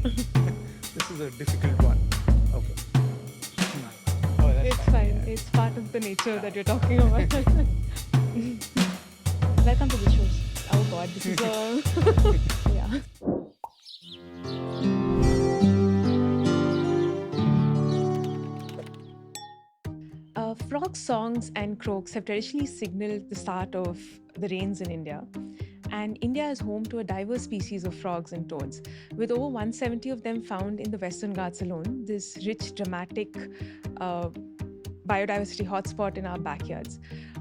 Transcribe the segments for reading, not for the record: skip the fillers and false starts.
This is a difficult one. Okay. Oh, that's It's fine. fine. Yeah. It's part of the nature that you're talking about. Welcome to the show. Oh God, this is a yeah. Frog songs and croaks have traditionally signaled the start of the rains in India. And India is home to a diverse species of frogs and toads, with over 170 of them found in the Western Ghats alone, this rich, dramatic uh, biodiversity hotspot in our backyards.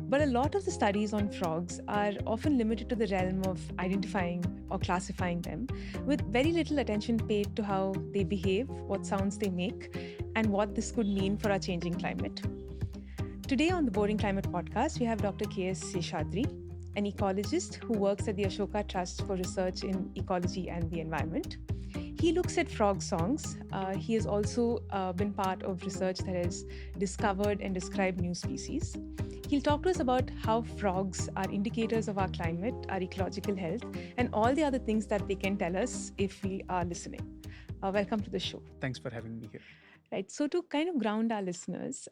But a lot of the studies on frogs are often limited to the realm of identifying or classifying them, with very little attention paid to how they behave, what sounds they make, and what this could mean for our changing climate. Today on the Boring Climate podcast, we have Dr. K.S. Seshadri, an ecologist who works at the Ashoka Trust for Research in Ecology and the Environment. He looks at frog songs. He has also been part of research that has discovered and described new species. He'll talk to us about how frogs are indicators of our climate, our ecological health, and all the other things that they can tell us if we are listening. Welcome to the show. Thanks for having me here. Right. So, to kind of ground our listeners,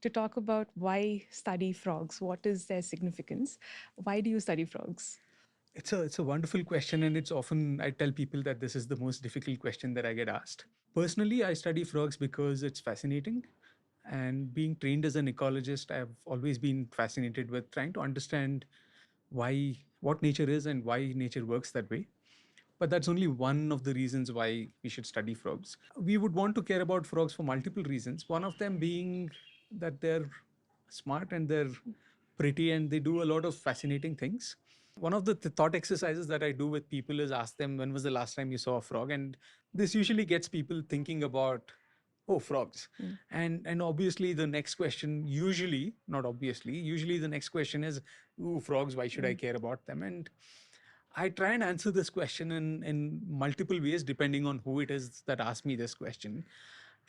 to talk about why study frogs, what is their significance? Why do you study frogs? It's a wonderful question, and it's often I tell people that this is the most difficult question that I get asked. Personally, I study frogs because it's fascinating, and being trained as an ecologist, I've always been fascinated with trying to understand why what nature is and why nature works that way. But that's only one of the reasons why we should study frogs. We would want to care about frogs for multiple reasons. One of them being that they're smart and they're pretty and they do a lot of fascinating things. One of the thought exercises that I do with people is ask them, when was the last time you saw a frog? And this usually gets people thinking about, oh, frogs. Mm. And obviously the next question, usually, not obviously, usually the next question is, ooh, frogs, why should I care about them? And I try and answer this question in multiple ways depending on who it is that asked me this question.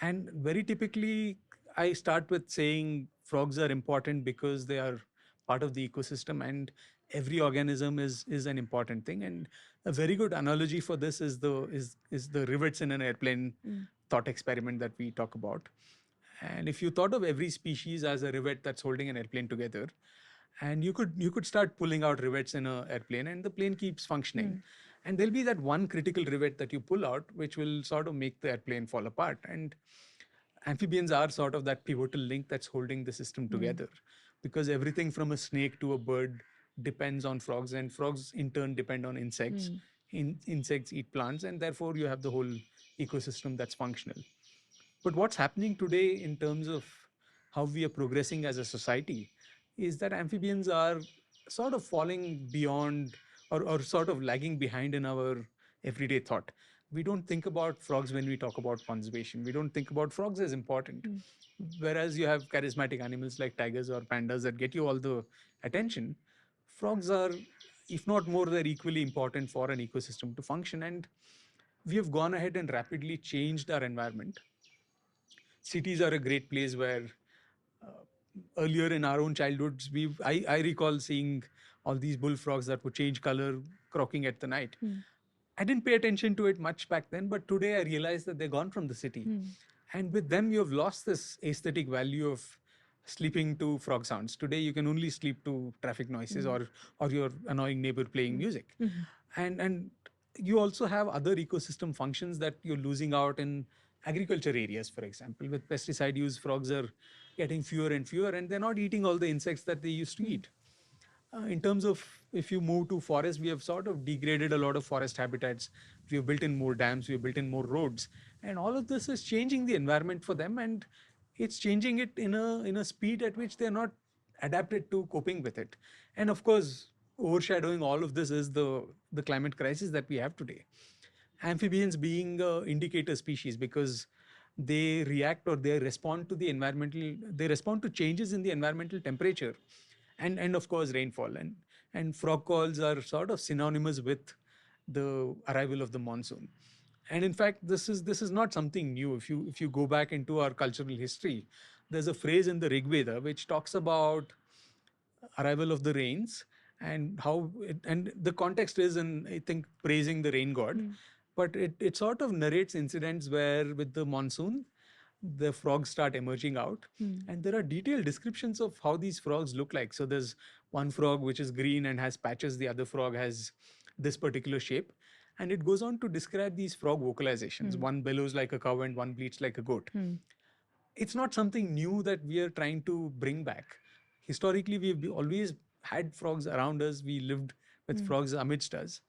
And very typically, I start with saying frogs are important because they are part of the ecosystem and every organism is an important thing. And a very good analogy for this is the rivets in an airplane Mm. thought experiment that we talk about. And if you thought of every species as a rivet that's holding an airplane together, and you could start pulling out rivets in an airplane and the plane keeps functioning, and there'll be that one critical rivet that you pull out which will sort of make the airplane fall apart. And amphibians are sort of that pivotal link that's holding the system Mm. together, because everything from a snake to a bird depends on frogs, and frogs in turn depend on insects. Mm. Insects eat plants, and therefore you have the whole ecosystem that's functional. But what's happening today in terms of how we are progressing as a society is that amphibians are sort of falling beyond, or sort of lagging behind in our everyday thought. We don't think about frogs when we talk about conservation. We don't think about frogs as important. Mm. Whereas you have charismatic animals like tigers or pandas that get you all the attention, frogs are, if not more, they're equally important for an ecosystem to function. And we have gone ahead and rapidly changed our environment. Cities are a great place where earlier in our own childhoods, I recall seeing all these bullfrogs that would change color croaking at the night. Mm. I didn't pay attention to it much back then, but today I realize that they're gone from the city. Mm. And with them, you have lost this aesthetic value of sleeping to frog sounds. Today, you can only sleep to traffic noises, Mm. or your annoying neighbor playing music. Mm. And you also have other ecosystem functions that you're losing out in agriculture areas, for example. With pesticide use, frogs are getting fewer and fewer, and they're not eating all the insects that they used to Mm. eat. In terms of, if you move to forest, we have sort of degraded a lot of forest habitats. We have built in more dams, we have built in more roads, and all of this is changing the environment for them, and it's changing it in a speed at which they're not adapted to coping with it. And of course, overshadowing all of this is the climate crisis that we have today. Amphibians being indicator species because they react, or they respond to changes in the environmental temperature, and of course rainfall. And frog calls are sort of synonymous with the arrival of the monsoon. And in fact, this is not something new. If you go back into our cultural history, there's a phrase in the Rig Veda which talks about arrival of the rains, and how and the context is in, I think, praising the rain god. Mm. but it sort of narrates incidents where with the monsoon the frogs start emerging out, Hmm. and there are detailed descriptions of how these frogs look like. So there's one frog which is green and has patches, the other frog has this particular shape, and it goes on to describe these frog vocalizations. Hmm. One bellows like a cow and one bleats like a goat. Hmm. It's not something new that we are trying to bring back. Historically, we've always had frogs around us. We lived with Hmm. frogs amidst us.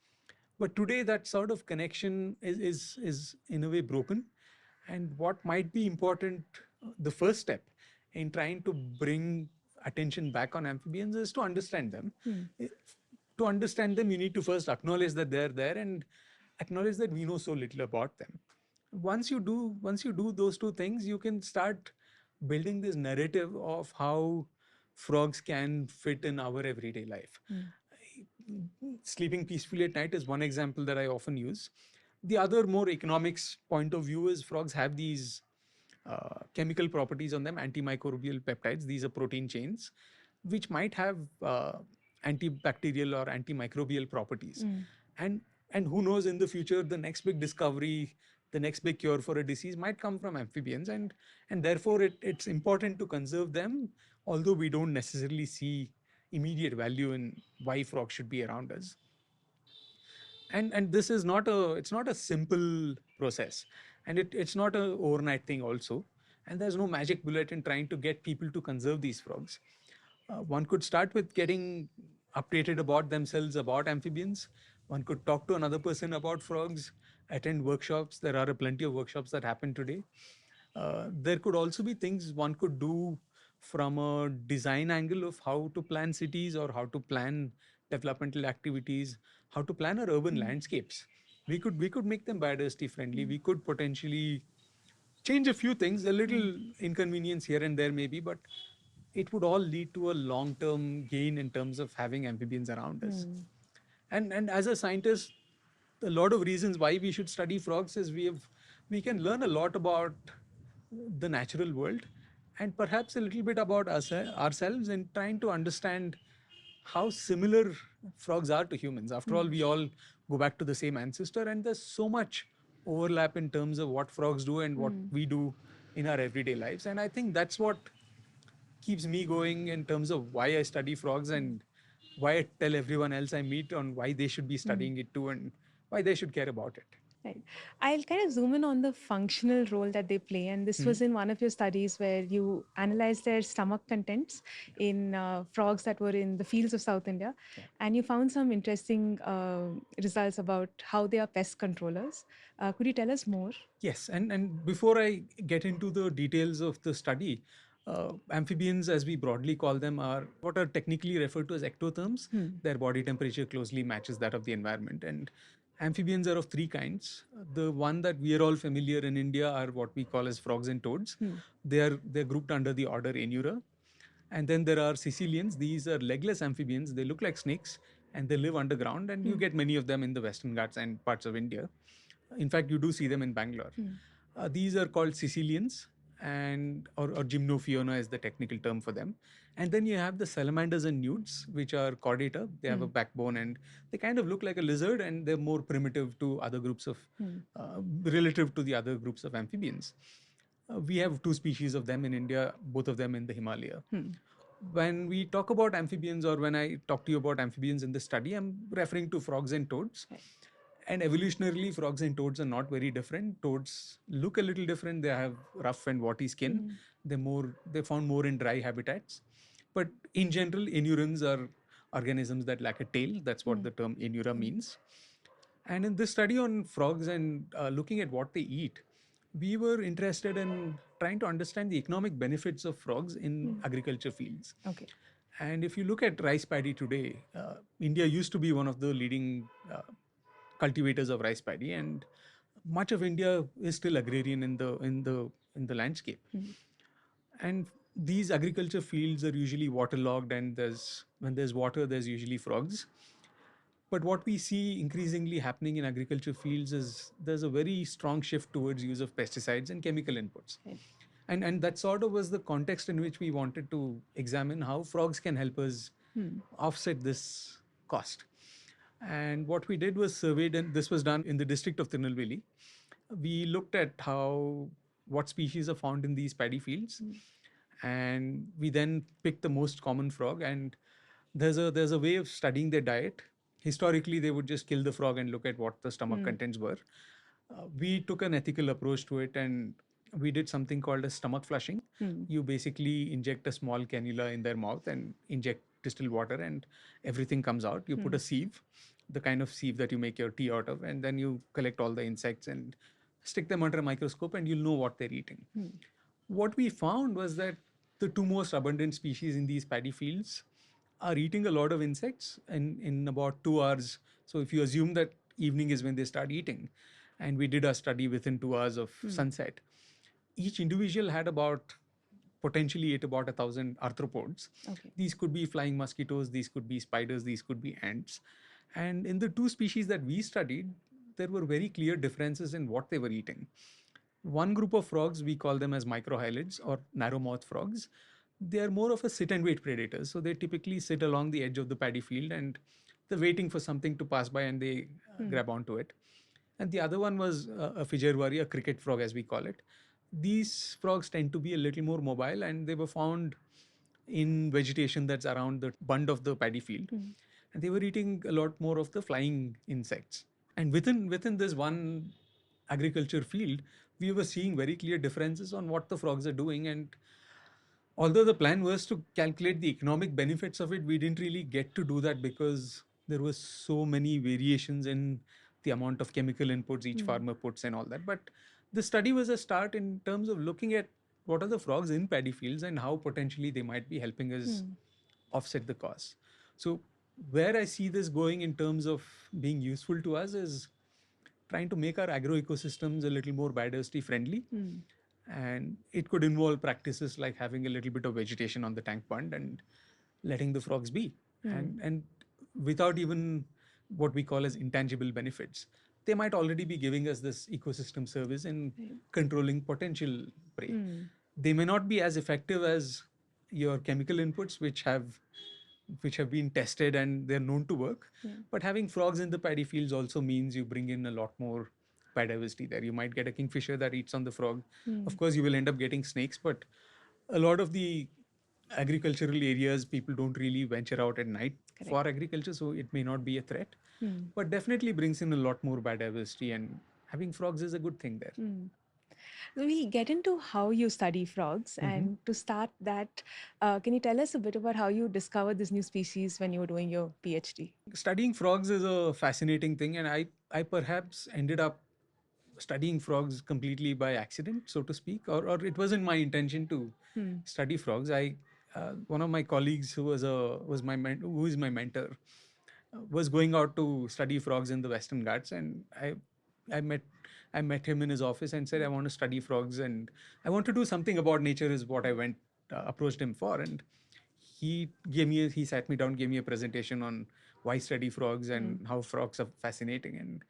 But today, that sort of connection is in a way broken. And what might be important, the first step in trying to bring attention back on amphibians is to understand them. Hmm. Eh, To understand them, you need to first acknowledge that they're there and acknowledge that we know so little about them. Once you do those two things, you can start building this narrative of how frogs can fit in our everyday life. Hmm. Sleeping peacefully at night is one example that I often use. The other more economics point of view is frogs have these chemical properties on them, antimicrobial peptides. These are protein chains which might have antibacterial or antimicrobial properties. Hmm. And and who knows, in the future the next big discovery, the next big cure for a disease might come from amphibians, and therefore it's important to conserve them, although we don't necessarily see immediate value in why frogs should be around us. And this is not a it's not a simple process, and it's not a overnight thing also, and there's no magic bullet in trying to get people to conserve these frogs. One could start with getting updated about themselves, about amphibians. One could talk to another person about frogs, attend workshops. There are plenty of workshops that happen today. There could also be things one could do from a design angle of how to plan cities or how to plan developmental activities, how to plan our urban Hmm. landscapes. We could make them biodiversity friendly. Hmm. We could potentially change a few things, a Hmm. little inconvenience here and there maybe, but it would all lead to a long term gain in terms of having amphibians around us. Hmm. And as a scientist, a lot of reasons why we should study frogs is we can learn a lot about the natural world, and perhaps a little bit about ourselves in trying to understand how similar frogs are to humans. After all, Hmm. we all go back to the same ancestor, and there's so much overlap in terms of what frogs do and what Hmm. we do in our everyday lives. And I think that's what keeps me going in terms of why I study frogs and why I tell everyone else I meet on why they should be Hmm. studying it too and why they should care about it. Right. I'll kind of zoom in on the functional role that they play. And this Mhm. was in one of your studies where you analyzed their stomach contents in frogs that were in the fields of South India. Yeah. And you found some interesting results about how they are pest controllers. Could you tell us more? Yes, and before I get into the details of the study, amphibians, as we broadly call them, are what are technically referred to as ectotherms. Hmm. Their body temperature closely matches that of the environment, and amphibians are of three kinds. The one that we are all familiar in India are what we call as frogs and toads. Hmm. They're grouped under the order Anura, and then there are Sicilians. These are legless amphibians. They look like snakes and they live underground, and you Hmm. get many of them in the Western Ghats and parts of India. In fact, you do see them in Bangalore. Hmm. These are called Sicilians, and or gymnophiona is the technical term for them. And then you have the salamanders and newts, which are chordata. They have Hmm. a backbone and they kind of look like a lizard, and they're more primitive to other groups of Hmm. relative to the other groups of amphibians. We have two species of them in India, both of them in the Himalaya. Hmm. When we talk about amphibians, or when I talk to you about amphibians in this study, I'm referring to frogs and toads. Right. And evolutionarily, frogs and toads are not very different. Toads look a little different. They have rough and warty skin. Hmm. They found more in dry habitats. But in general, inurans are organisms that lack a tail. That's what Hmm. the term inura Hmm. means. And in this study on frogs and looking at what they eat, we were interested in trying to understand the economic benefits of frogs in Hmm. agriculture fields. Okay. And if you look at rice paddy today, India used to be one of the leading cultivators of rice paddy, and much of India is still agrarian in the landscape. Hmm. And these agriculture fields are usually waterlogged, and when there's water, there's usually frogs. But what we see increasingly happening in agriculture fields is there's a very strong shift towards use of pesticides and chemical inputs. Right. And that sort of was the context in which we wanted to examine how frogs can help us Hmm. offset this cost. And what we did was surveyed, and this was done in the district of Tirunelveli. We looked at what species are found in these paddy fields, and we then picked the most common frog. And there's a way of studying their diet. Historically, they would just kill the frog and look at what the stomach contents were. We took an ethical approach to it, and we did something called a stomach flushing. You basically inject a small cannula in their mouth and inject distilled water, and everything comes out. You put a sieve, the kind of sieve that you make your tea out of, and then you collect all the insects and stick them under a microscope, and you'll know what they're eating. What we found was that the two most abundant species in these paddy fields are eating a lot of insects in about 2 hours. So if you assume that evening is when they start eating, and we did a study within 2 hours of sunset, each individual had potentially ate about 1,000 arthropods. Okay. These could be flying mosquitoes, these could be spiders, these could be ants. And in the two species that we studied, there were very clear differences in what they were eating. One group of frogs, we call them as microhylids or narrow-mouthed frogs. They are more of a sit and wait predators. So they typically sit along the edge of the paddy field and they're waiting for something to pass by and they grab onto it. And the other one was a fijirwari, a cricket frog as we call it. These frogs tend to be a little more mobile, and they were found in vegetation that's around the bund of the paddy field. And they were eating a lot more of the flying insects. And within this one agriculture field, we were seeing very clear differences on what the frogs are doing. And although the plan was to calculate the economic benefits of it, we didn't really get to do that because there was so many variations in the amount of chemical inputs each farmer puts and all that. But the study was a start in terms of looking at what are the frogs in paddy fields and how potentially they might be helping us offset the costs. So where I see this going in terms of being useful to us is trying to make our agro ecosystems a little more biodiversity friendly. And it could involve practices like having a little bit of vegetation on the tank pond and letting the frogs be. And without even what we call as intangible benefits, they might already be giving us this ecosystem service in controlling potential prey. They may not be as effective as your chemical inputs, which have been tested and they're known to work. But having frogs in the paddy fields also means you bring in a lot more biodiversity there. You might get a kingfisher that eats on the frog. Of course, you will end up getting snakes, but a lot of the agricultural areas, people don't really venture out at night for agriculture, so it may not be a threat. But definitely brings in a lot more biodiversity, and having frogs is a good thing there. We get into how you study frogs, and to start that, can you tell us a bit about how you discovered this new species when you were doing your PhD? Studying frogs is a fascinating thing, and I perhaps ended up studying frogs completely by accident, so to speak, or it wasn't my intention to study frogs. One of my colleagues who is my mentor was going out to study frogs in the Western Ghats, and I met him in his office and said I want to study frogs and I want to do something about nature is what I approached him for. And he sat me down, gave me a presentation on why study frogs and how frogs are fascinating. And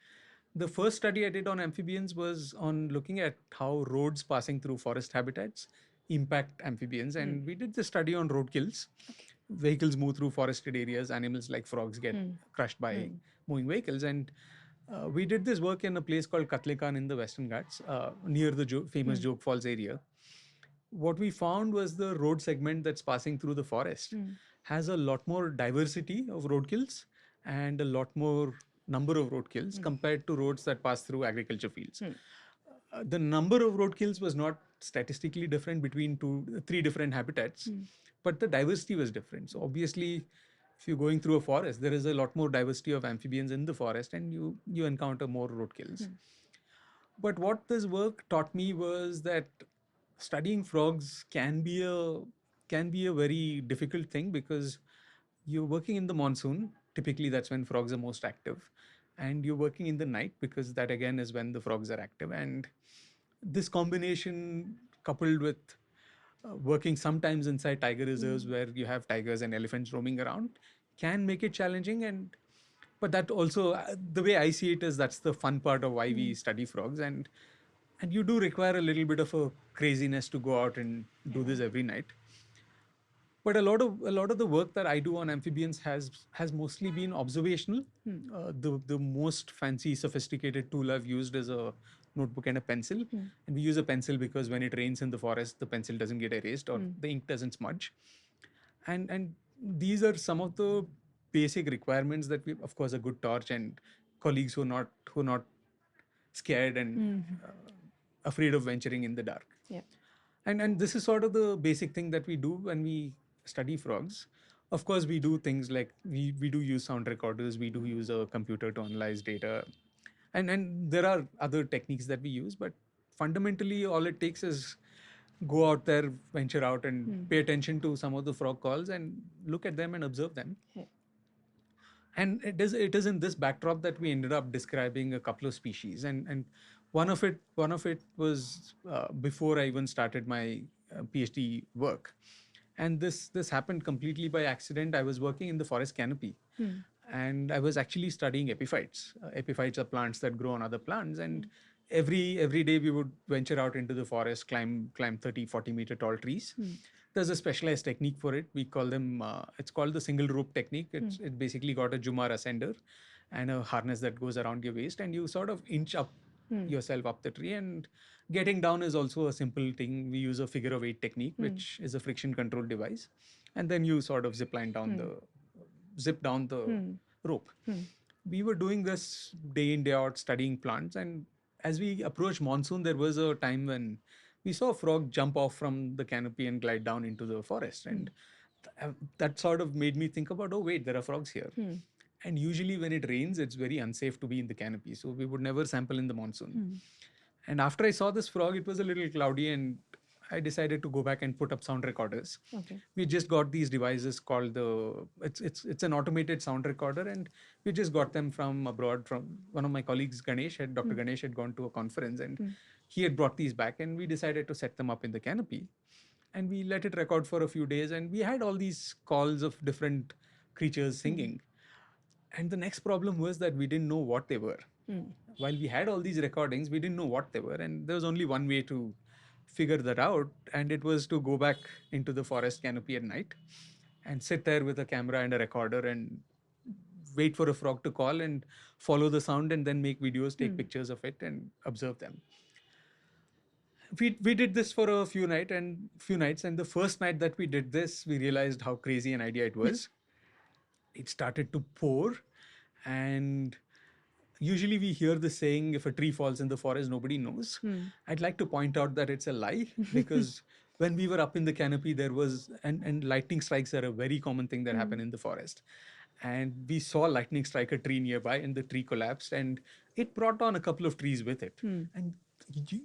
the first study I did on amphibians was on looking at how roads passing through forest habitats impact amphibians. And we did the study on roadkills. Vehicles move through forested areas, animals like frogs get crushed by moving vehicles. And we did this work in a place called Katlekan in the Western Ghats, near the famous Jog Falls area. What we found was the road segment that's passing through the forest has a lot more diversity of roadkills and a lot more number of roadkills compared to roads that pass through agriculture fields. The number of roadkills was not statistically different between three different habitats, but the diversity was different. So obviously, if you're going through a forest, there is a lot more diversity of amphibians in the forest, and you encounter more roadkills. But what this work taught me was that studying frogs can be a very difficult thing because you're working in the monsoon. Typically, that's when frogs are most active, and you're working in the night because that again is when the frogs are active. And this combination, coupled with working sometimes inside tiger reserves where you have tigers and elephants roaming around, can make it challenging. But that also, the way I see it is that's the fun part of why we study frogs. And you do require a little bit of a craziness to go out and do this every night. But a lot of the work that I do on amphibians has mostly been observational. The most fancy sophisticated tool I've used is a notebook and a pencil. And we use a pencil because when it rains in the forest, the pencil doesn't get erased or the ink doesn't smudge. And these are some of the basic requirements that we, of course, a good torch and colleagues who are not scared and afraid of venturing in the dark. Yeah. And this is sort of the basic thing that we do when we study frogs. Of course, we do things like we do use sound recorders, we do use a computer to analyze data, and there are other techniques that we use, but fundamentally all it takes is go out there, venture out, and pay attention to some of the frog calls and look at them and observe them. Yeah. And it is in this backdrop that we ended up describing a couple of species, and one of it was before I even started my PhD work. And this happened completely by accident. I was working in the forest canopy, and I was actually studying epiphytes. Epiphytes are plants that grow on other plants, and every day we would venture out into the forest, climb 30-40 meter tall trees. There's a specialized technique for it. We call them, it's called the single rope technique. It basically got a Jumar ascender and a harness that goes around your waist, and you sort of inch up yourself up the tree. And getting down is also a simple thing. We use a figure of 8 technique, which is a friction control device. And then you sort of zip down the rope. We were doing this day in, day out, studying plants. And as we approached monsoon, there was a time when we saw a frog jump off from the canopy and glide down into the forest. And that sort of made me think about, oh, wait, there are frogs here. And usually when it rains, it's very unsafe to be in the canopy. So we would never sample in the monsoon. And after I saw this frog, it was a little cloudy, and I decided to go back and put up sound recorders. Okay. We just got these devices called it's an automated sound recorder, and we just got them from abroad. From one of my colleagues, Dr. Ganesh had gone to a conference, and he had brought these back, and we decided to set them up in the canopy, and we let it record for a few days, and we had all these calls of different creatures singing. And the next problem was that we didn't know what they were. While we had all these recordings, we didn't know what they were, and there was only one way to figure that out, and it was to go back into the forest canopy at night and sit there with a camera and a recorder and wait for a frog to call and follow the sound, and then make videos, take pictures of it, and observe them. We did this for a few nights, and the first night that we did this, we realized how crazy an idea it was. It started to pour, and usually we hear the saying, if a tree falls in the forest, nobody knows. I'd like to point out that it's a lie, because when we were up in the canopy, there was, and lightning strikes are a very common thing that happen in the forest. And we saw lightning strike a tree nearby, and the tree collapsed, and it brought on a couple of trees with it. And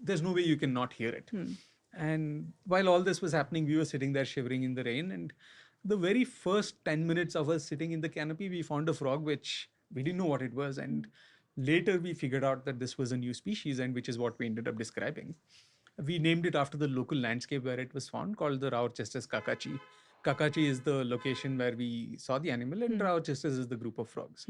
there's no way you can not hear it. And while all this was happening, we were sitting there shivering in the rain. And the very first 10 minutes of us sitting in the canopy, we found a frog, which we didn't know what it was. And later we figured out that this was a new species, and which is what we ended up describing. We named it after the local landscape where it was found, called the Raorchesters Kakachi. Kakachi is the location where we saw the animal, and Raorchesters is the group of frogs.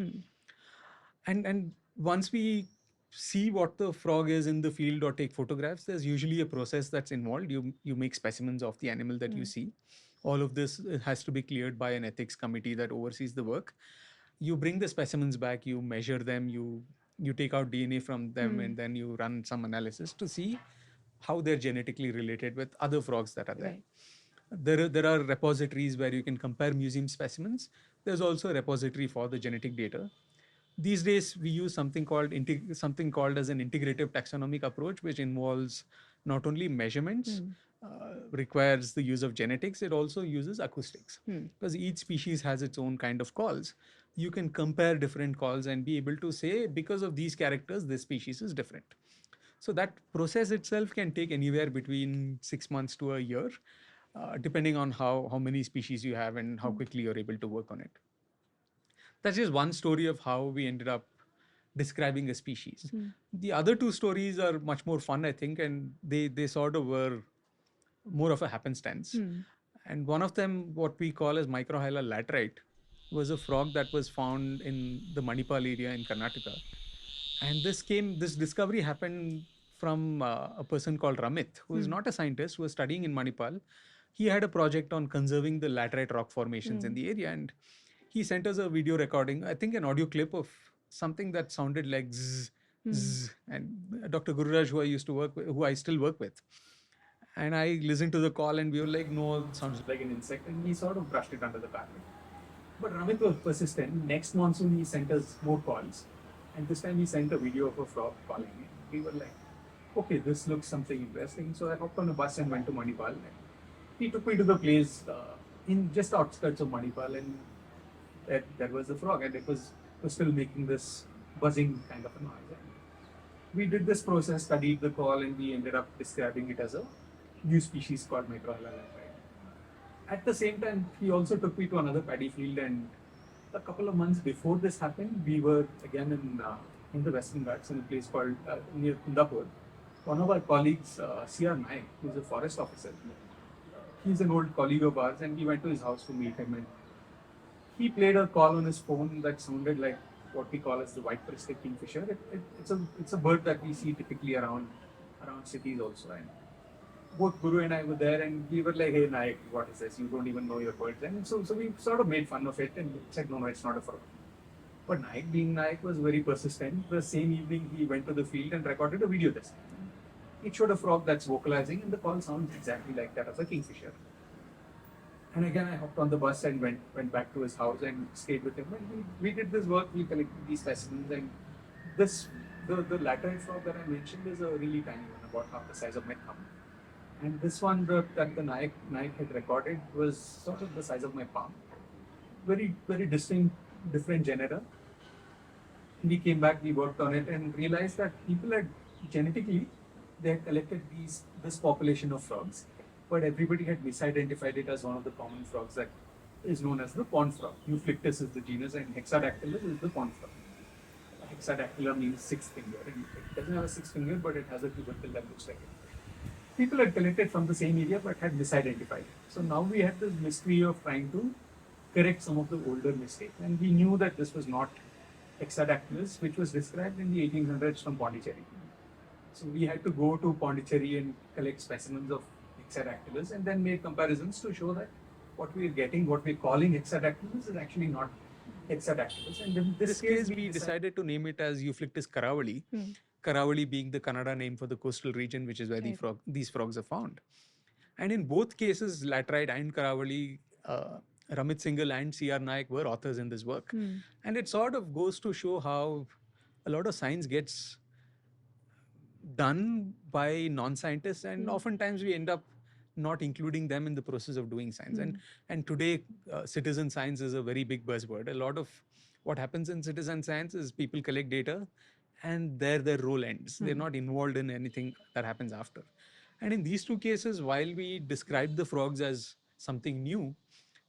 And once we see what the frog is in the field or take photographs, there's usually a process that's involved. You make specimens of the animal that you see. All of this has to be cleared by an ethics committee that oversees the work. You bring the specimens back, you measure them, you take out DNA from them, and then you run some analysis to see how they're genetically related with other frogs that are there. Right. There are repositories where you can compare museum specimens. There's also a repository for the genetic data. These days, we use something called as an integrative taxonomic approach, which involves not only measurements, requires the use of genetics, it also uses acoustics. Because each species has its own kind of calls. You can compare different calls and be able to say, because of these characters, this species is different. So that process itself can take anywhere between 6 months to a year, depending on how many species you have and how quickly you're able to work on it. That's just one story of how we ended up describing a species. The other two stories are much more fun, I think, and they sort of were more of a happenstance. And one of them, what we call as Microhyla laterite, was a frog that was found in the Manipal area in Karnataka. And this discovery happened from a person called Ramit, who is not a scientist, who was studying in Manipal. he had a project on conserving the laterite rock formations in Mm. the area, and he sent us a video recording, I think an audio clip of something that sounded like zzz, Mm. zzz. And Dr. Gururaj, who I used to work with, who I still work with, and I listened to the call and we were like, no, it sounds like an insect. And he sort of brushed it under the carpet. But Ramit was persistent. Next monsoon, he sent us more calls. And this time, he sent a video of a frog calling. We were like, okay, this looks something interesting. So I hopped on a bus and went to Manipal. And he took me to the place in just outskirts of Manipal. And there was the frog. And it was still making this buzzing kind of a noise. And we did this process, studied the call, and we ended up describing it as a new species called Microhala lamprey. At the same time, he also took me to another paddy field, and a couple of months before this happened, we were again in the Western Ghats in a place called near Kundapur. One of our colleagues, C.R. Naik, who's a forest officer, he's an old colleague of ours, and we went to his house to meet him. And he played a call on his phone that sounded like what we call as the white-breasted kingfisher. It's a bird that we see typically around cities also. And both Guru and I were there, and we were like, "Hey, Naik, what is this? You don't even know your birds." And so we sort of made fun of it and said, "No, it's not a frog." But Naik, being Naik, was very persistent. The same evening, he went to the field and recorded a video this time. It showed a frog that's vocalizing, and the call sounds exactly like that of a kingfisher. And again, I hopped on the bus and went back to his house and stayed with him. And we did this work. We collected these specimens, and this the laterite frog that I mentioned is a really tiny one, about half the size of my thumb. And this one that the Naik had recorded was sort of the size of my palm. Very, very distinct, different genera. We came back, we worked on it, and realized that people had genetically they had collected this population of frogs, but everybody had misidentified it as one of the common frogs that is known as the pond frog. Euplictus is the genus, and Hexadactylus is the pond frog. Hexadactyla means six finger, and it doesn't have a six finger, but it has a tubercle that looks like it. People had collected from the same area but had misidentified it. So now we had this mystery of trying to correct some of the older mistakes. And we knew that this was not Hexadactylus, which was described in the 1800s from Pondicherry. So we had to go to Pondicherry and collect specimens of Hexadactylus and then make comparisons to show that what we're getting, what we're calling Hexadactylus is actually not Hexadactylus. And in this case, we decided to name it as Euplictus Karaavali. Mm. Karaavali being the Kannada name for the coastal region, which is where Right. these frogs are found. And in both cases, Laterite and Karaavali, Ramit Singhal and C.R. Naik were authors in this work. Mm. And it sort of goes to show how a lot of science gets done by non-scientists, and oftentimes we end up not including them in the process of doing science. And today, citizen science is a very big buzzword. A lot of what happens in citizen science is people collect data, and there their role ends. They're not involved in anything that happens after. And in these two cases, while we described the frogs as something new,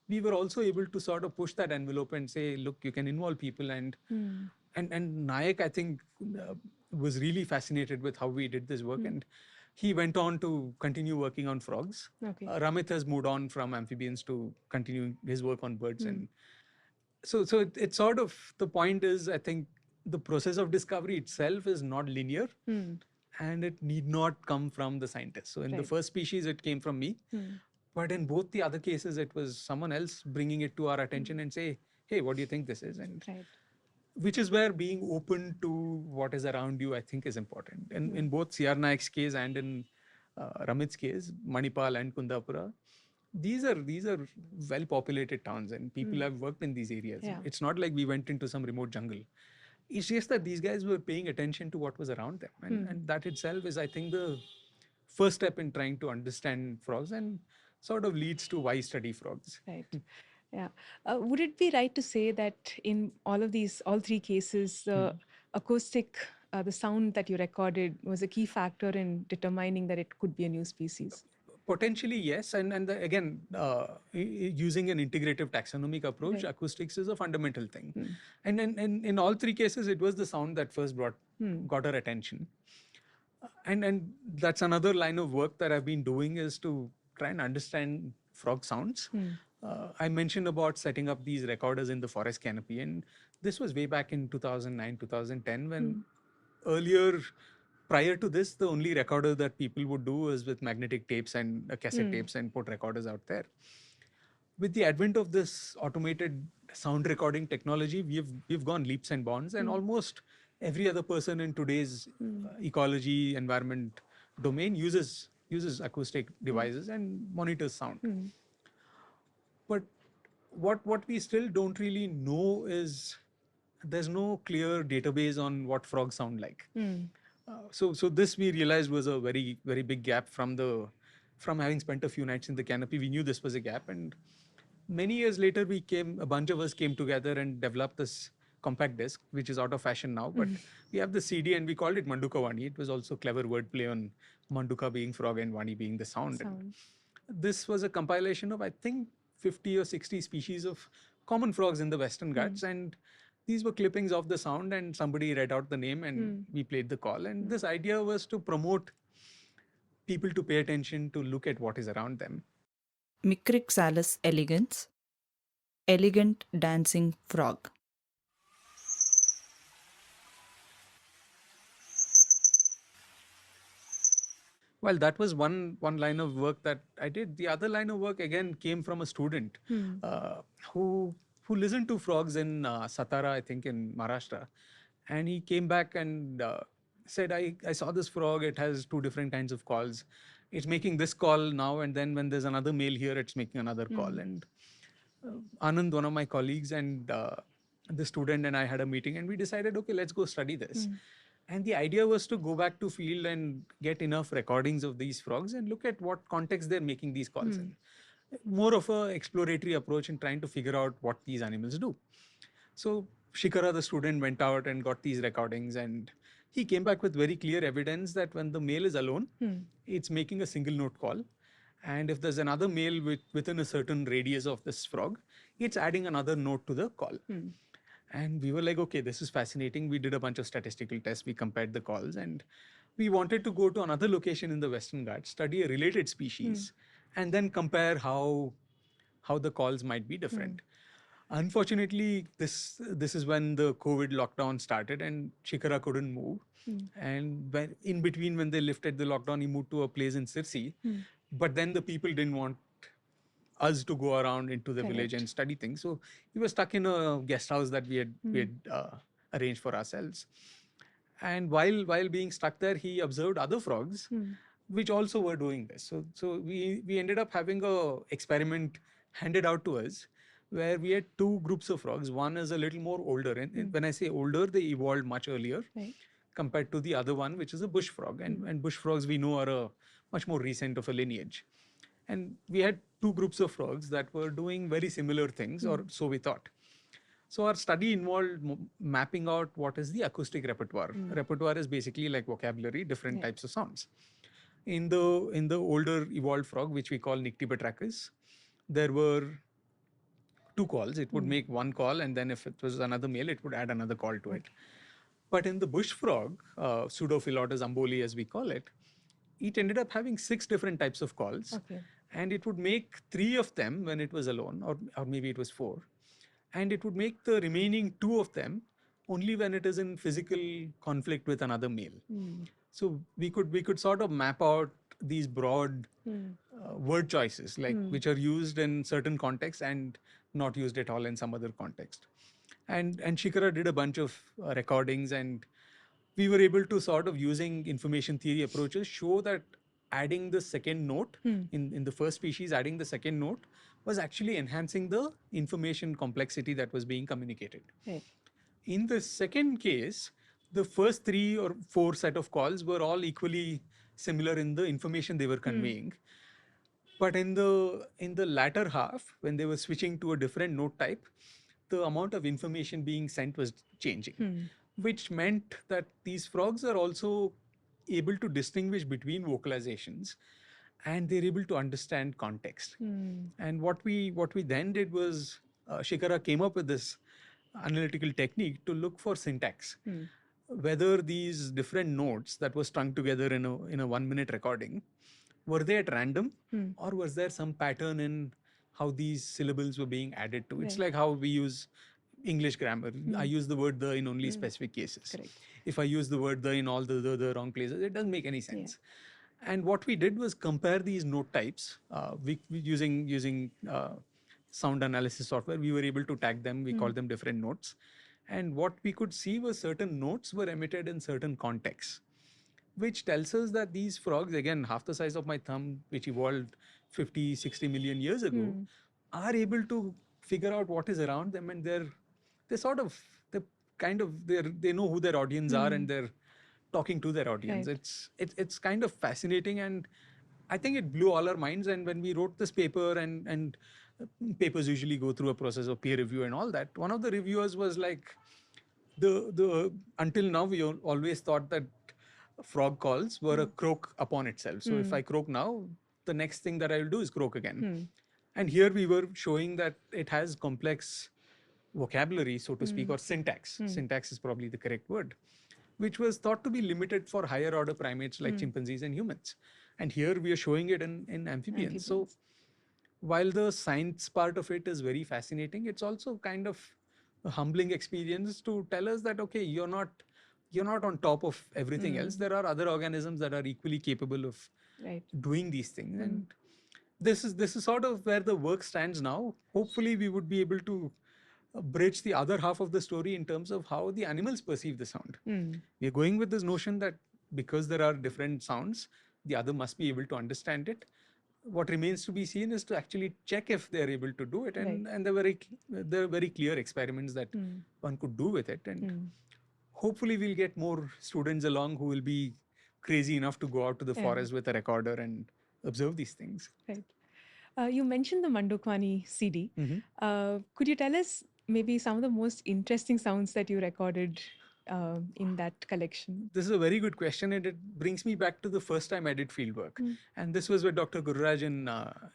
we were also able to sort of push that envelope and say, look, you can involve people. And Nayak, I think, was really fascinated with how we did this work, and he went on to continue working on frogs. Okay. Ramit has moved on from amphibians to continue his work on birds, and so it's sort of, the point is, I think the process of discovery itself is not linear, and it need not come from the scientists. So in the Right. first species, it came from me, but in both the other cases, it was someone else bringing it to our attention and say, hey, what do you think this is? And Right. which is where being open to what is around you, I think, is important. And in both C.R. Naik's case and in Ramit's case, Manipal and Kundapura, these are well populated towns, and people have worked in these areas. Yeah. It's not like we went into some remote jungle. It's just that these guys were paying attention to what was around them, and that itself is, I think, the first step in trying to understand frogs, and sort of leads to why study frogs. Right. Yeah. Would it be right to say that in all three cases, the acoustic, the sound that you recorded was a key factor in determining that it could be a new species? Potentially, yes. And again, using an integrative taxonomic approach, Right. acoustics is a fundamental thing. And in all three cases, it was the sound that first got our attention. And that's another line of work that I've been doing, is to try and understand frog sounds. I mentioned about setting up these recorders in the forest canopy, and this was way back in 2009, 2010, when earlier prior to this, the only recorder that people would do is with magnetic tapes and cassette tapes and put recorders out there. With the advent of this automated sound recording technology, we've gone leaps and bounds, and almost every other person in today's ecology environment domain uses acoustic devices and monitors sound. But what we still don't really know is there's no clear database on what frogs sound like. So this we realized was a very big gap from having spent a few nights in the canopy. We knew this was a gap, and many years later a bunch of us came together and developed this compact disc, which is out of fashion now. But we have the CD, and we called it Manduka Vani. It was also clever wordplay on Manduka being frog and Vani being the sound. And this was a compilation of, I think, 50 or 60 species of common frogs in the Western Ghats, and these were clippings of the sound, and somebody read out the name, and we played the call. And this idea was to promote people to pay attention, to look at what is around them. Micrixalis elegans, elegant dancing frog. Well, that was one line of work that I did. The other line of work again came from a student uh, who listened to frogs in Satara, I think in Maharashtra, and he came back and said, I saw this frog. It has two different kinds of calls. It's making this call now, and then when there's another male here, it's making another call. And Anand, one of my colleagues, and the student and I had a meeting, and we decided, okay, let's go study this. And the idea was to go back to field and get enough recordings of these frogs and look at what context they're making these calls in. More of a exploratory approach in trying to figure out what these animals do. So Shikara, the student, went out and got these recordings, and he came back with very clear evidence that when the male is alone, it's making a single note call. And if there's another male within a certain radius of this frog, it's adding another note to the call. And we were like, okay, this is fascinating. We did a bunch of statistical tests. We compared the calls, and we wanted to go to another location in the Western Ghats, study a related species, and then compare how the calls might be different. Unfortunately, this is when the COVID lockdown started, and Shikara couldn't move. And in between, when they lifted the lockdown, he moved to a place in Sirsi. But then the people didn't want us to go around into the village and study things. So he was stuck in a guest house that we had arranged for ourselves. And while being stuck there, he observed other frogs, which also were doing this. So we ended up having a experiment handed out to us, where we had two groups of frogs. One is a little more older, and when I say older, they evolved much earlier compared to the other one, which is a bush frog. And bush frogs, we know, are a much more recent of a lineage. And we had two groups of frogs that were doing very similar things, or so we thought. So our study involved mapping out what is the acoustic repertoire. Repertoire is basically like vocabulary, different types of sounds. In the older evolved frog, which we call Nyctibatrachus, there were two calls. It would make one call, and then if it was another male, it would add another call to it. But in the bush frog, Pseudophylotus amboli as we call it, it ended up having 6 different types of calls. And it would make 3 of them when it was alone, or maybe it was 4. And it would make the remaining 2 of them only when it is in physical conflict with another male. So we could sort of map out these broad word choices, like which are used in certain contexts and not used at all in some other context. And Shikara did a bunch of recordings, and we were able to sort of, using information theory approaches, show that adding the second note in the first species, adding the second note was actually enhancing the information complexity that was being communicated. In the second case, the first 3 or 4 set of calls were all equally similar in the information they were conveying. But in the latter half, when they were switching to a different note type, the amount of information being sent was changing, which meant that these frogs are also able to distinguish between vocalizations, and they're able to understand context. And what we then did was, Shikara came up with this analytical technique to look for syntax, whether these different notes that were strung together in a 1-minute recording, were they at random, or was there some pattern in how these syllables were being added to? It's like how we use English grammar. I use the word the in only specific cases. Correct. If I use the word the in all the wrong places, it doesn't make any Yeah. sense. And what we did was compare these note types. We using sound analysis software, we were able to tag them. We called them different notes. And what we could see was certain notes were emitted in certain contexts, which tells us that these frogs, again, half the size of my thumb, which evolved 50, 60 million years ago, are able to figure out what is around them, and they're sort of they kind of they know who their audience are, and they're talking to their audience. Right. It's kind of fascinating, and I think it blew all our minds. And when we wrote this paper, and papers usually go through a process of peer review and all that, one of the reviewers was like, the until now we always thought that frog calls were a croak upon itself. So if I croak now, the next thing that I will do is croak again. And here we were showing that it has complex vocabulary, so to speak, or syntax. Syntax is probably the correct word, which was thought to be limited for higher order primates like chimpanzees and humans. And here we are showing it in amphibians. So while the science part of it is very fascinating, it's also kind of a humbling experience to tell us that, okay, you're not on top of everything else. There are other organisms that are equally capable of Right. doing these things. And this is sort of where the work stands now. Hopefully we would be able to bridge the other half of the story in terms of how the animals perceive the sound. We're going with this notion that because there are different sounds, the other must be able to understand it. What remains to be seen is to actually check if they're able to do it, and there are very clear experiments that one could do with it. And hopefully we'll get more students along who will be crazy enough to go out to the forest with a recorder and observe these things. Right. You mentioned the Mandokwani CD. Could you tell us maybe some of the most interesting sounds that you recorded in that collection? This is a very good question, and it brings me back to the first time I did field work. And this was with Dr. Gururaja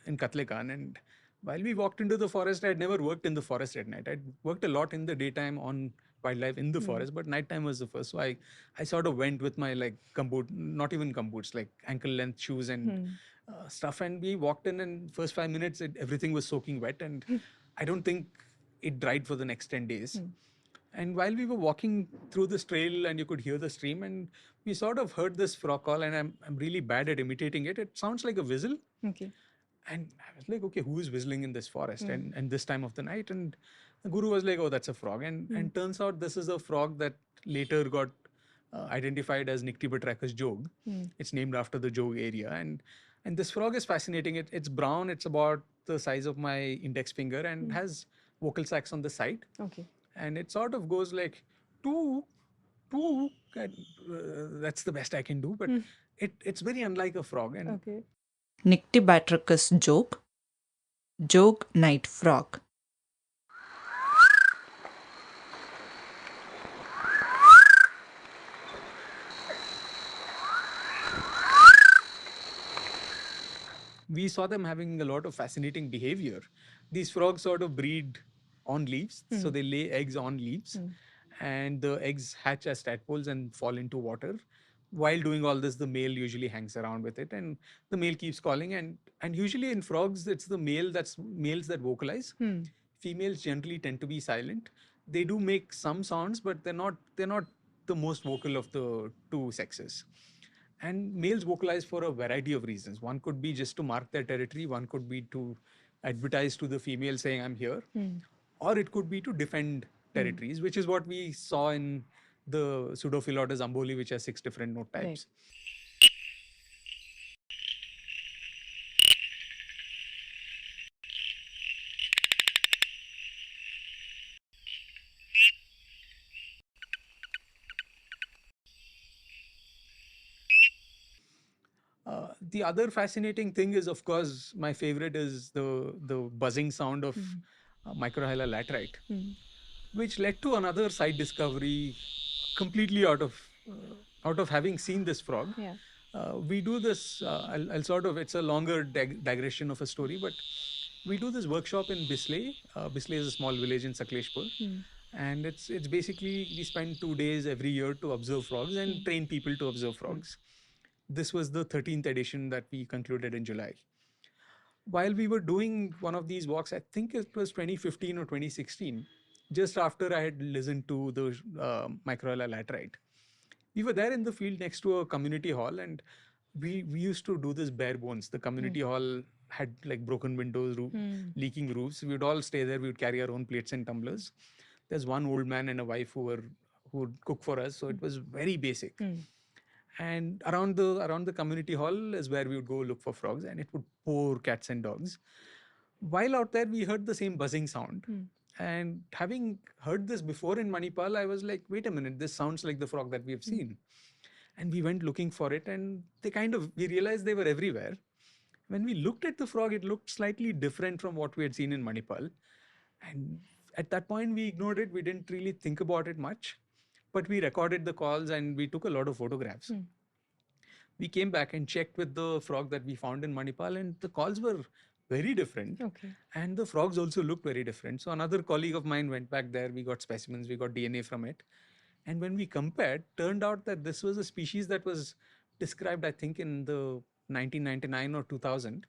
in Katlekan. And while we walked into the forest, I'd never worked in the forest at night. I'd worked a lot in the daytime on wildlife in the forest, but nighttime was the first. So I sort of went with my like gumboot, not even gumboots, like ankle length shoes and stuff. And we walked in, and first 5 minutes, everything was soaking wet. And I don't think it dried for the next 10 days. And while we were walking through this trail, and you could hear the stream, and we sort of heard this frog call, and I'm really bad at imitating it. It sounds like a whistle. Okay. And I was like, okay, who is whistling in this forest and this time of the night? And the guru was like, oh, that's a frog. And turns out this is a frog that later got identified as Nyctibatrachus jog. It's named after the jog area. And this frog is fascinating. It's brown. It's about the size of my index finger, and has vocal sacs on the side. Okay. And it sort of goes like two. And, that's the best I can do, but it's very unlike a frog. And Okay. Nyctibatrachus joke, joke night frog. we saw them having a lot of fascinating behavior. These frogs sort of breed on leaves, so they lay eggs on leaves, and the eggs hatch as tadpoles and fall into water. While doing all this, the male usually hangs around with it, and the male keeps calling. And usually in frogs, it's the males that vocalize. Females generally tend to be silent. They do make some sounds, but they're not the most vocal of the two sexes. And males vocalize for a variety of reasons. One could be just to mark their territory, one could be to advertise to the female saying, I'm here, or it could be to defend territories, which is what we saw in the Pseudophilodus amboli, which has 6 different note types. The other fascinating thing is, of course, my favorite is the buzzing sound of Microhyla laterite, which led to another side discovery, completely out of having seen this frog. Yeah. We do this. I'll sort of. It's a longer digression of a story, but we do this workshop in Bisley. Bisley is a small village in Sakleshpur, and it's basically we spend 2 days every year to observe frogs and train people to observe frogs. This was the 13th edition that we concluded in July. While we were doing one of these walks, I think it was 2015 or 2016, just after I had listened to the microalga laterite. We were there in the field next to a community hall, and we used to do this bare bones. The community hall had like broken windows, leaking roofs. We would all stay there. We would carry our own plates and tumblers. There's one old man and a wife who would cook for us, so it was very basic. And around the community hall is where we would go look for frogs, and it would pour cats and dogs. While out there, we heard the same buzzing sound. And having heard this before in Manipal, I was like, wait a minute, this sounds like the frog that we have seen. And we went looking for it, and we realized they were everywhere. When we looked at the frog, it looked slightly different from what we had seen in Manipal. And at that point, we ignored it. We didn't really think about it much, but we recorded the calls and we took a lot of photographs. We came back and checked with the frog that we found in Manipal, and the calls were very different. Okay. And the frogs also looked very different. So another colleague of mine went back there. We got specimens, we got DNA from it. And when we compared, turned out that this was a species that was described, I think, in the 1999 or 2000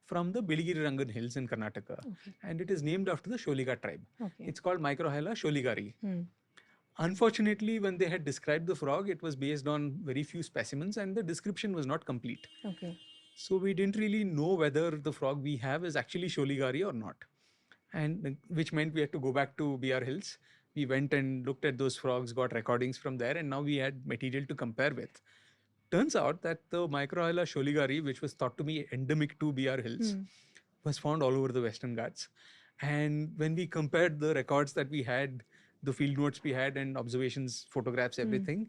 from the Biligiri Rangan Hills in Karnataka. Okay. And it is named after the Sholiga tribe. Okay. It's called Microhyla sholigari. Unfortunately, when they had described the frog, it was based on very few specimens and the description was not complete. Okay. So we didn't really know whether the frog we have is actually sholigari or not. And which meant we had to go back to BR Hills. We went and looked at those frogs, got recordings from there, and now we had material to compare with. Turns out that the Microhyla sholigari, which was thought to be endemic to BR Hills, was found all over the Western Ghats. And when we compared the records that we had, the field notes we had, and observations, photographs, everything,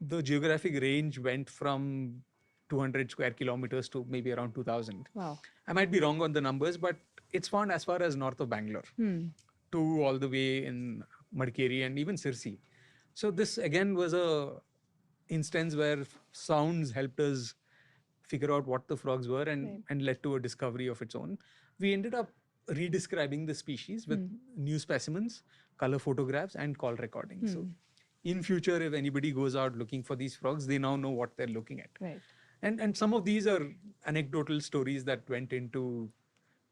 the geographic range went from 200 square kilometers to maybe around 2000. Wow. I might be wrong on the numbers, but it's found as far as north of Bangalore to all the way in Madikeri and even Sirsi. So this again was a instance where sounds helped us figure out what the frogs were and led to a discovery of its own. We ended up redescribing the species with new specimens, color photographs, and call recordings. So in future, if anybody goes out looking for these frogs, they now know what they're looking at. Right. And some of these are anecdotal stories that went into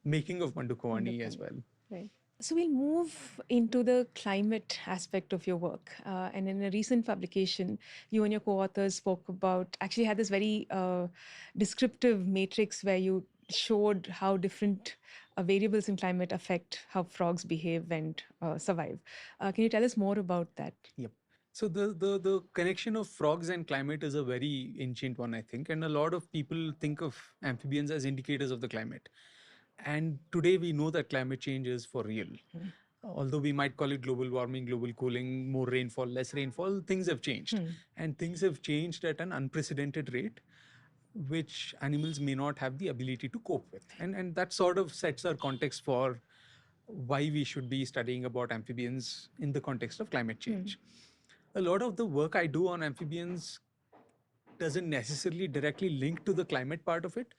making of Mandukovani as well. Right. So we'll move into the climate aspect of your work. And in a recent publication, you and your co-authors spoke about, actually had this very descriptive matrix where you showed how different variables in climate affect how frogs behave and survive. Can you tell us more about that? Yep. So the connection of frogs and climate is a very ancient one, I think. And a lot of people think of amphibians as indicators of the climate. And today we know that climate change is for real. Although we might call it global warming, global cooling, more rainfall, less rainfall, things have changed. And things have changed at an unprecedented rate, which animals may not have the ability to cope with. And that sort of sets our context for why we should be studying about amphibians in the context of climate change. A lot of the work I do on amphibians doesn't necessarily directly link to the climate part of it,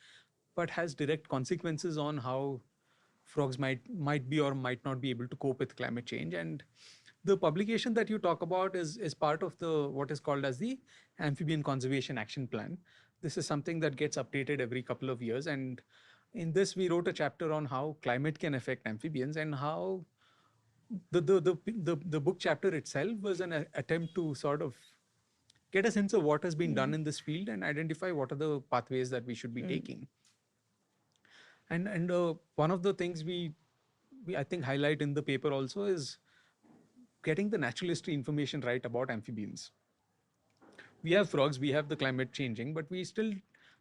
but has direct consequences on how frogs might be or might not be able to cope with climate change. And the publication that you talk about is part of the what is called as the Amphibian Conservation Action Plan. This is something that gets updated every couple of years. And in this, we wrote a chapter on how climate can affect amphibians and how the book chapter itself was an attempt to sort of get a sense of what has been done in this field and identify what are the pathways that we should be taking. And one of the things we I think highlight in the paper also is getting the natural history information right about amphibians. We have frogs, we have the climate changing, but we still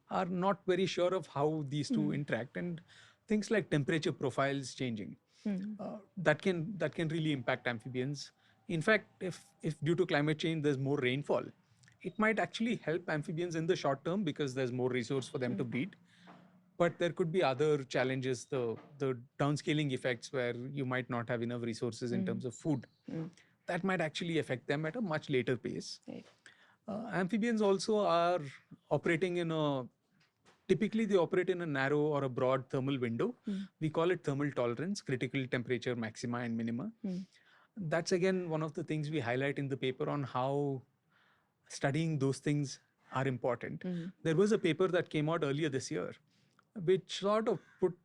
are not very sure of how these two interact, and things like temperature profiles changing that can really impact amphibians. In fact, if due to climate change there's more rainfall, it might actually help amphibians in the short term because there's more resource for them to breed. But there could be other challenges, the downscaling effects where you might not have enough resources in terms of food. That might actually affect them at a much later pace. Right. Amphibians also are operating typically they operate in a narrow or a broad thermal window. We call it thermal tolerance, critical temperature maxima and minima. That's again one of the things we highlight in the paper on how studying those things are important. There was a paper that came out earlier this year which sort of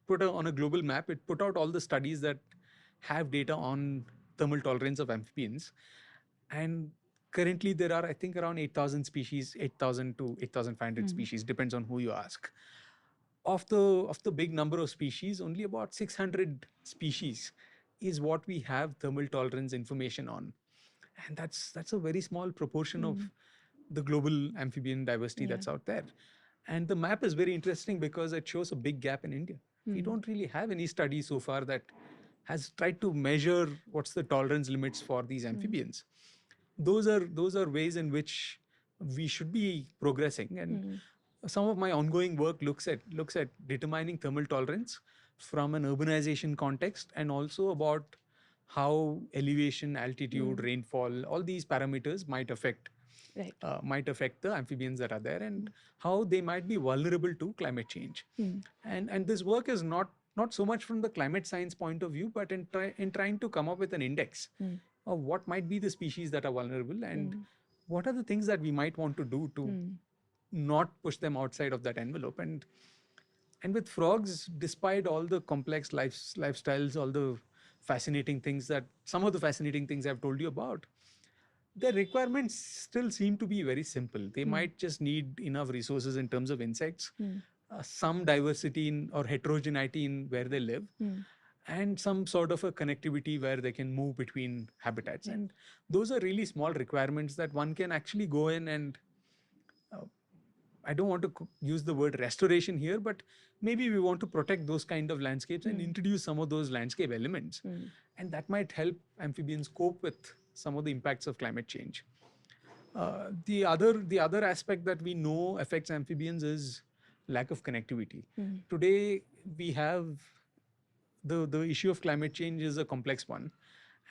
put on a global map. It put out all the studies that have data on thermal tolerance of amphibians. And currently there are, I think, around 8,000 species, 8,000 to 8,500 species, depends on who you ask. Of the big number of species, only about 600 species is what we have thermal tolerance information on. And that's a very small proportion of the global amphibian diversity Yeah. that's out there. And the map is very interesting because it shows a big gap in India. We don't really have any study so far that has tried to measure what's the tolerance limits for these amphibians. Those are ways in which we should be progressing. And some of my ongoing work looks at determining thermal tolerance from an urbanization context, and also about how elevation, altitude, rainfall, all these parameters Right. might affect the amphibians that are there, and how they might be vulnerable to climate change. And this work is not so much from the climate science point of view, but in trying to come up with an index of what might be the species that are vulnerable, and what are the things that we might want to do to not push them outside of that envelope. And with frogs, despite all the complex lifestyles, all the fascinating things that some of the fascinating things I've told you about, their requirements still seem to be very simple. They might just need enough resources in terms of insects, some diversity or heterogeneity in where they live, and some sort of a connectivity where they can move between habitats. And those are really small requirements that one can actually go in and I don't want to use the word restoration here, but maybe we want to protect those kind of landscapes and introduce some of those landscape elements. And that might help amphibians cope with some of the impacts of climate change. The other aspect that we know affects amphibians is lack of connectivity. Today, we have the issue of climate change is a complex one.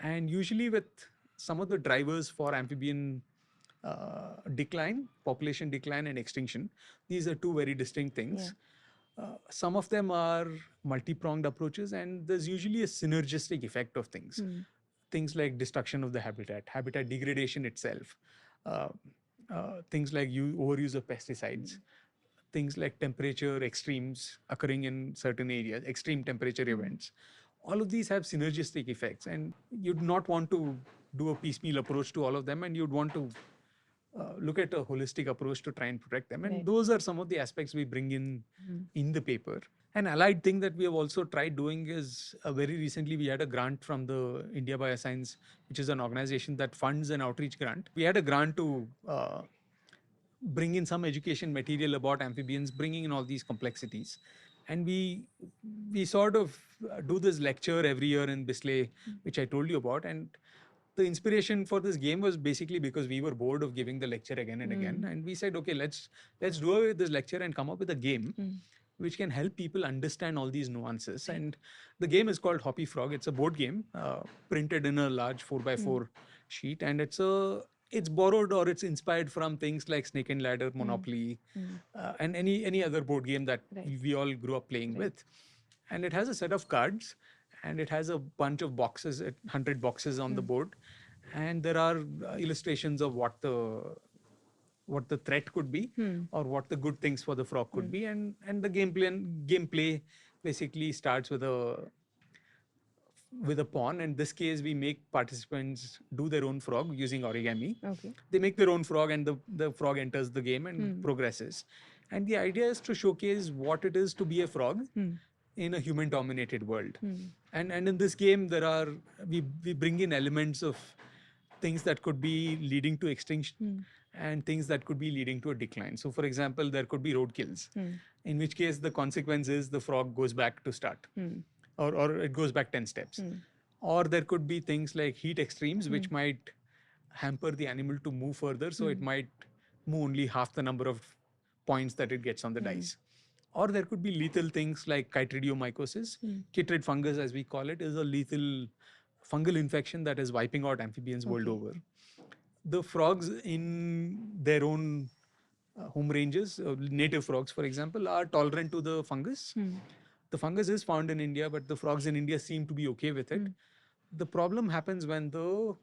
And usually with some of the drivers for amphibian decline, population decline and extinction, these are two very distinct things. Some of them are multi-pronged approaches, and there's usually a synergistic effect of things. Things like destruction of the habitat degradation itself, uh, things like overuse of pesticides, things like temperature extremes occurring in certain areas, extreme temperature events. All of these have synergistic effects, and you'd not want to do a piecemeal approach to all of them, and you'd want to look at a holistic approach to try and protect them. And Right. those are some of the aspects we bring in the paper. An allied thing that we have also tried doing is very recently we had a grant from the India Bioscience, which is an organization that funds an outreach grant. We had a grant to bring in some education material about amphibians, bringing in all these complexities. And we sort of do this lecture every year in Bisley, which I told you about. And the inspiration for this game was basically because we were bored of giving the lecture again and again, and we said, okay, let's do away with this lecture and come up with a game which can help people understand all these nuances. And the game is called Hoppy Frog. It's a board game printed in a large 4x4 sheet, and it's borrowed or it's inspired from things like Snake and Ladder, Monopoly, and any other board game that we all grew up playing with. And it has a set of cards, and it has a bunch of boxes, 100 boxes on the board, and there are illustrations of what the threat could be, or what the good things for the frog could be. And the gameplay basically starts with a pawn. In this case, we make participants do their own frog using origami. Okay. They make their own frog, and the frog enters the game and progresses. And the idea is to showcase what it is to be a frog in a human dominated world. And in this game, we bring in elements of things that could be leading to extinction and things that could be leading to a decline. So for example, there could be roadkills, in which case the consequence is the frog goes back to start, or it goes back 10 steps. Or there could be things like heat extremes, which might hamper the animal to move further, so it might move only half the number of points that it gets on the dice. Or there could be lethal things like chytridiomycosis. Chytrid fungus, as we call it, is a lethal fungal infection that is wiping out amphibians world over. The frogs in their own home ranges, native frogs, for example, are tolerant to the fungus. The fungus is found in India, but the frogs in India seem to be okay with it. The problem happens when the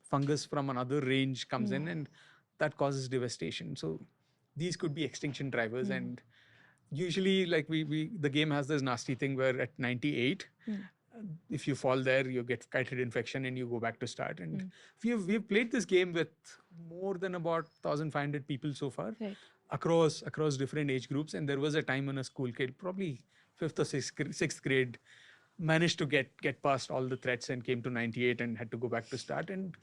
fungus from another range comes in, and that causes devastation. So these could be extinction drivers. And usually, like the game has this nasty thing where at 98, If you fall there, you get chytrid infection and you go back to start. And Mm. we've played this game with more than about 1,500 people so far, Right. across different age groups. And there was a time when a school kid, probably fifth or sixth grade, managed to get past all the threats and came to 98 and had to go back to start. And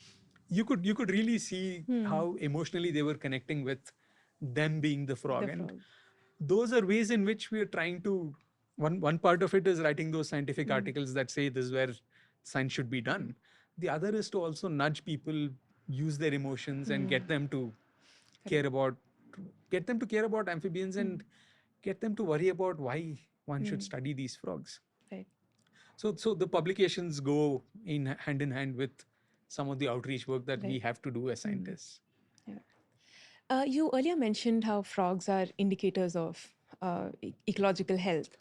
you could really see Hmm. how emotionally they were connecting with them being the frog. The And frog. those are ways in which we are trying to, one part of it is writing those scientific Mm. articles that say this is where science should be done. The other is to also nudge people, use their emotions, and Mm. get them to Correct. care about get them to care about amphibians, Mm. and get them to worry about why one should Mm. study these frogs. Right. So the publications go in hand with some of the outreach work that we Right. have to do as Mm. scientists. Yeah. You earlier mentioned how frogs are indicators of ecological health.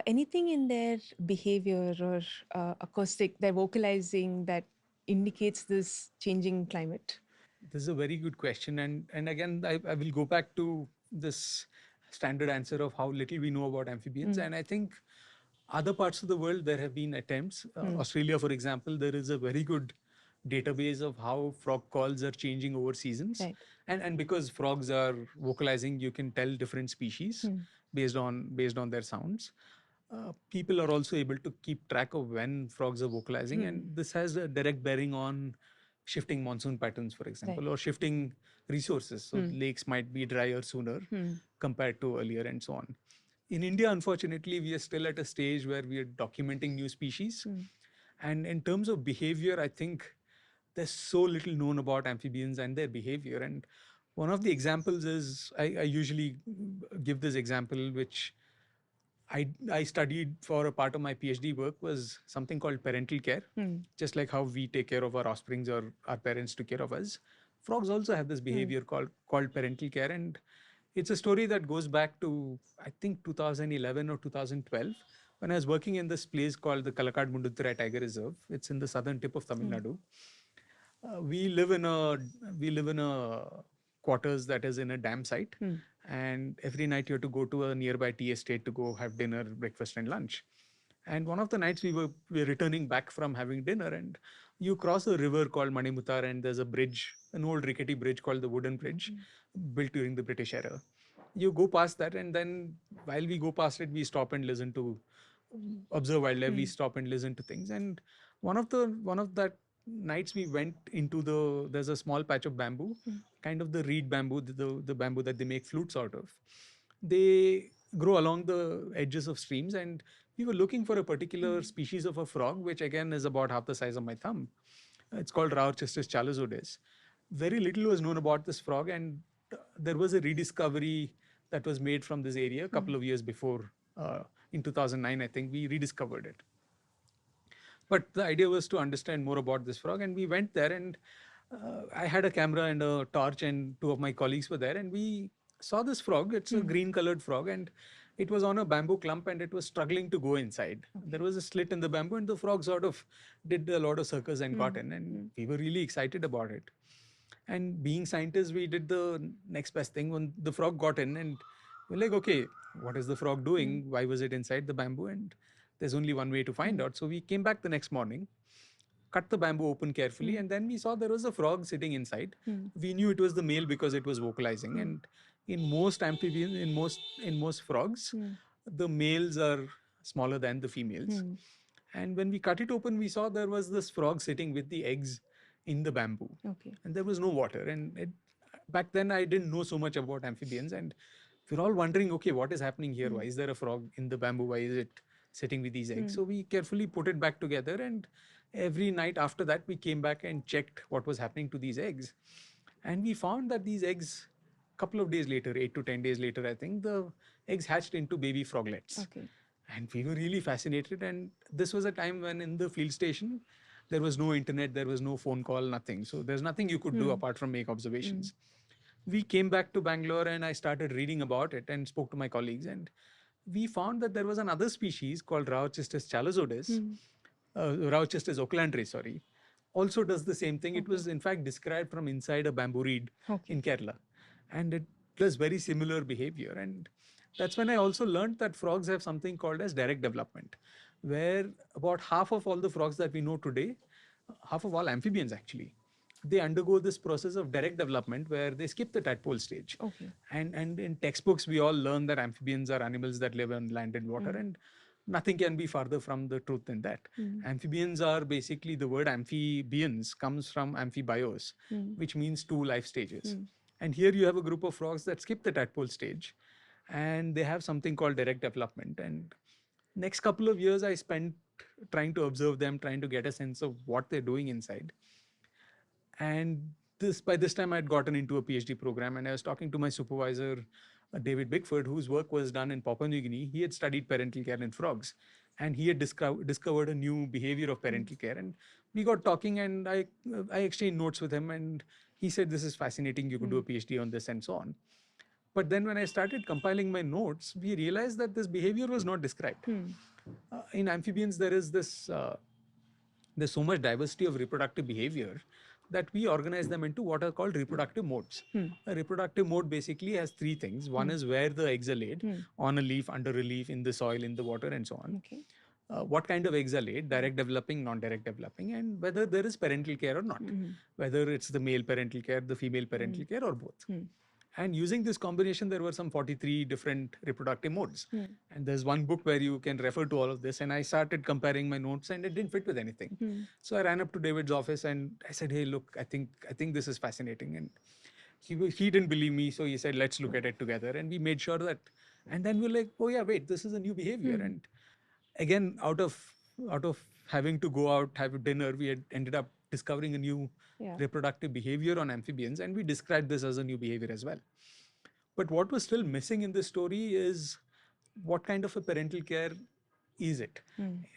Anything in their behavior or acoustic, their vocalizing that indicates this changing climate? This is a very good question, and again, I will go back to this standard answer of how little we know about amphibians. Mm. And I think other parts of the world there have been attempts. Mm. Australia, for example, there is a very good database of how frog calls are changing over seasons, Right. and because frogs are vocalizing, you can tell different species Mm. based on their sounds. People are also able to keep track of when frogs are vocalizing, and Mm. this has a direct bearing on shifting monsoon patterns, for Right. example, or shifting resources. So Mm. lakes might be drier sooner Mm. compared to earlier, and so on. In India, unfortunately, we are still at a stage where we are documenting new species. Mm. And in terms of behavior, I think there's so little known about amphibians and their behavior. And one of the examples is, I usually give this example, which I studied for a part of my PhD work, was something called parental care. Mm. Just like how we take care of our offsprings or our parents took care of us, frogs also have this Mm. behavior called parental care. And it's a story that goes back to, I think, 2011 or 2012, when I was working in this place called the Kalakad Munduthurai Tiger Reserve. It's in the southern tip of Tamil Mm. Nadu. We live in a quarters that is in a dam site, Mm. and every night you have to go to a nearby tea estate to go have dinner, breakfast, and lunch. And one of the nights we were returning back from having dinner, and you cross a river called Manimutar, and there's a bridge, an old rickety bridge called the Wooden Bridge, built during the British era. You go past that, and then while we go past it, we stop and listen to observe wildlife. We Mm. stop and listen to things. And one of that nights we went into there's a small patch of bamboo, Mm. kind of the reed bamboo, the bamboo that they make flutes out of. They grow along the edges of streams, and we were looking for a particular species of a frog, which again is about half the size of my thumb. It's called Raorchestus chalazodes. Very little was known about this frog, and there was a rediscovery that was made from this area a couple Mm. of years before. In 2009, I think we rediscovered it. But the idea was to understand more about this frog, and we went there. And I had a camera and a torch, and two of my colleagues were there, and we saw this frog. It's a Mm. green colored frog, and it was on a bamboo clump, and it was struggling to go inside. There was a slit in the bamboo, and the frog sort of did a lot of circus and got Mm. in, and Mm. we were really excited about it. And being scientists, we did the next best thing. When the frog got in, and we're like, okay, what is the frog Mm. doing? Why was it inside the bamboo? And there's only one way to find Mm. out. So we came back the next morning, cut the bamboo open carefully, Mm. and then we saw there was a frog sitting inside. Mm. We knew it was the male because it was vocalizing. Mm. And in most amphibians, in most frogs, Mm. the males are smaller than the females. Mm. And when we cut it open, we saw there was this frog sitting with the eggs in the bamboo, Okay. and there was no water. And back then, I didn't know so much about amphibians, and we're all wondering, okay, what is happening here? Why is there a frog in the bamboo? Why is it sitting with these eggs? So we carefully put it back together, and every night after that, we came back and checked what was happening to these eggs. And we found that these eggs, couple of days later, 8 to 10 days later, I think, the eggs hatched into baby froglets. Okay. And we were really fascinated. And this was a time when in the field station, there was no internet, there was no phone call, nothing. So there's nothing you could do apart from make observations. We came back to Bangalore, and I started reading about it and spoke to my colleagues. And we found that there was another species called Raorchestus chalazodes, Raorchestus oaklandre, sorry, also does the same thing. It was in fact described from inside a bamboo reed Okay. in Kerala, and it does very similar behavior. And that's when I also learned that frogs have something called as direct development, where about half of all the frogs that we know today, half of all amphibians actually, they undergo this process of direct development where they skip the tadpole stage. Okay. And in textbooks, we all learn that amphibians are animals that live on land and water, and nothing can be farther from the truth than that. Amphibians are basically, the word amphibians comes from amphibios, which means two life stages. And here you have a group of frogs that skip the tadpole stage, and they have something called direct development. And next couple of years I spent trying to observe them, trying to get a sense of what they're doing inside. And this, by this time, I'd gotten into a PhD program, and I was talking to my supervisor, David Bickford, whose work was done in Papua New Guinea. He had studied parental care in frogs, and he had discovered a new behavior of parental care. And we got talking, and I exchanged notes with him, and he said, "This is fascinating. You could do a PhD on this," and so on. But then when I started compiling my notes, we realized that this behavior was not described. In amphibians, there's so much diversity of reproductive behavior that we organize them into what are called reproductive modes. A reproductive mode basically has three things. One is where the eggs are laid, on a leaf, under a leaf, in the soil, in the water, and so on. Okay. What kind of eggs are laid, direct developing, non-direct developing, and whether there is parental care or not, whether it's the male parental care, the female parental care, or both. And using this combination, there were some 43 different reproductive modes. And there's one book where you can refer to all of this. And I started comparing my notes, and it didn't fit with anything. So I ran up to David's office and I said, "Hey, look, I think this is fascinating." And he didn't believe me, so he said, "Let's look at it together." And we made sure that, and then we're like, "Oh yeah, wait, this is a new behavior." And again, out of having to go out, have dinner, we had ended up discovering a new reproductive behavior on amphibians, and we described this as a new behavior as well. But what was still missing in this story is what kind of a parental care is it?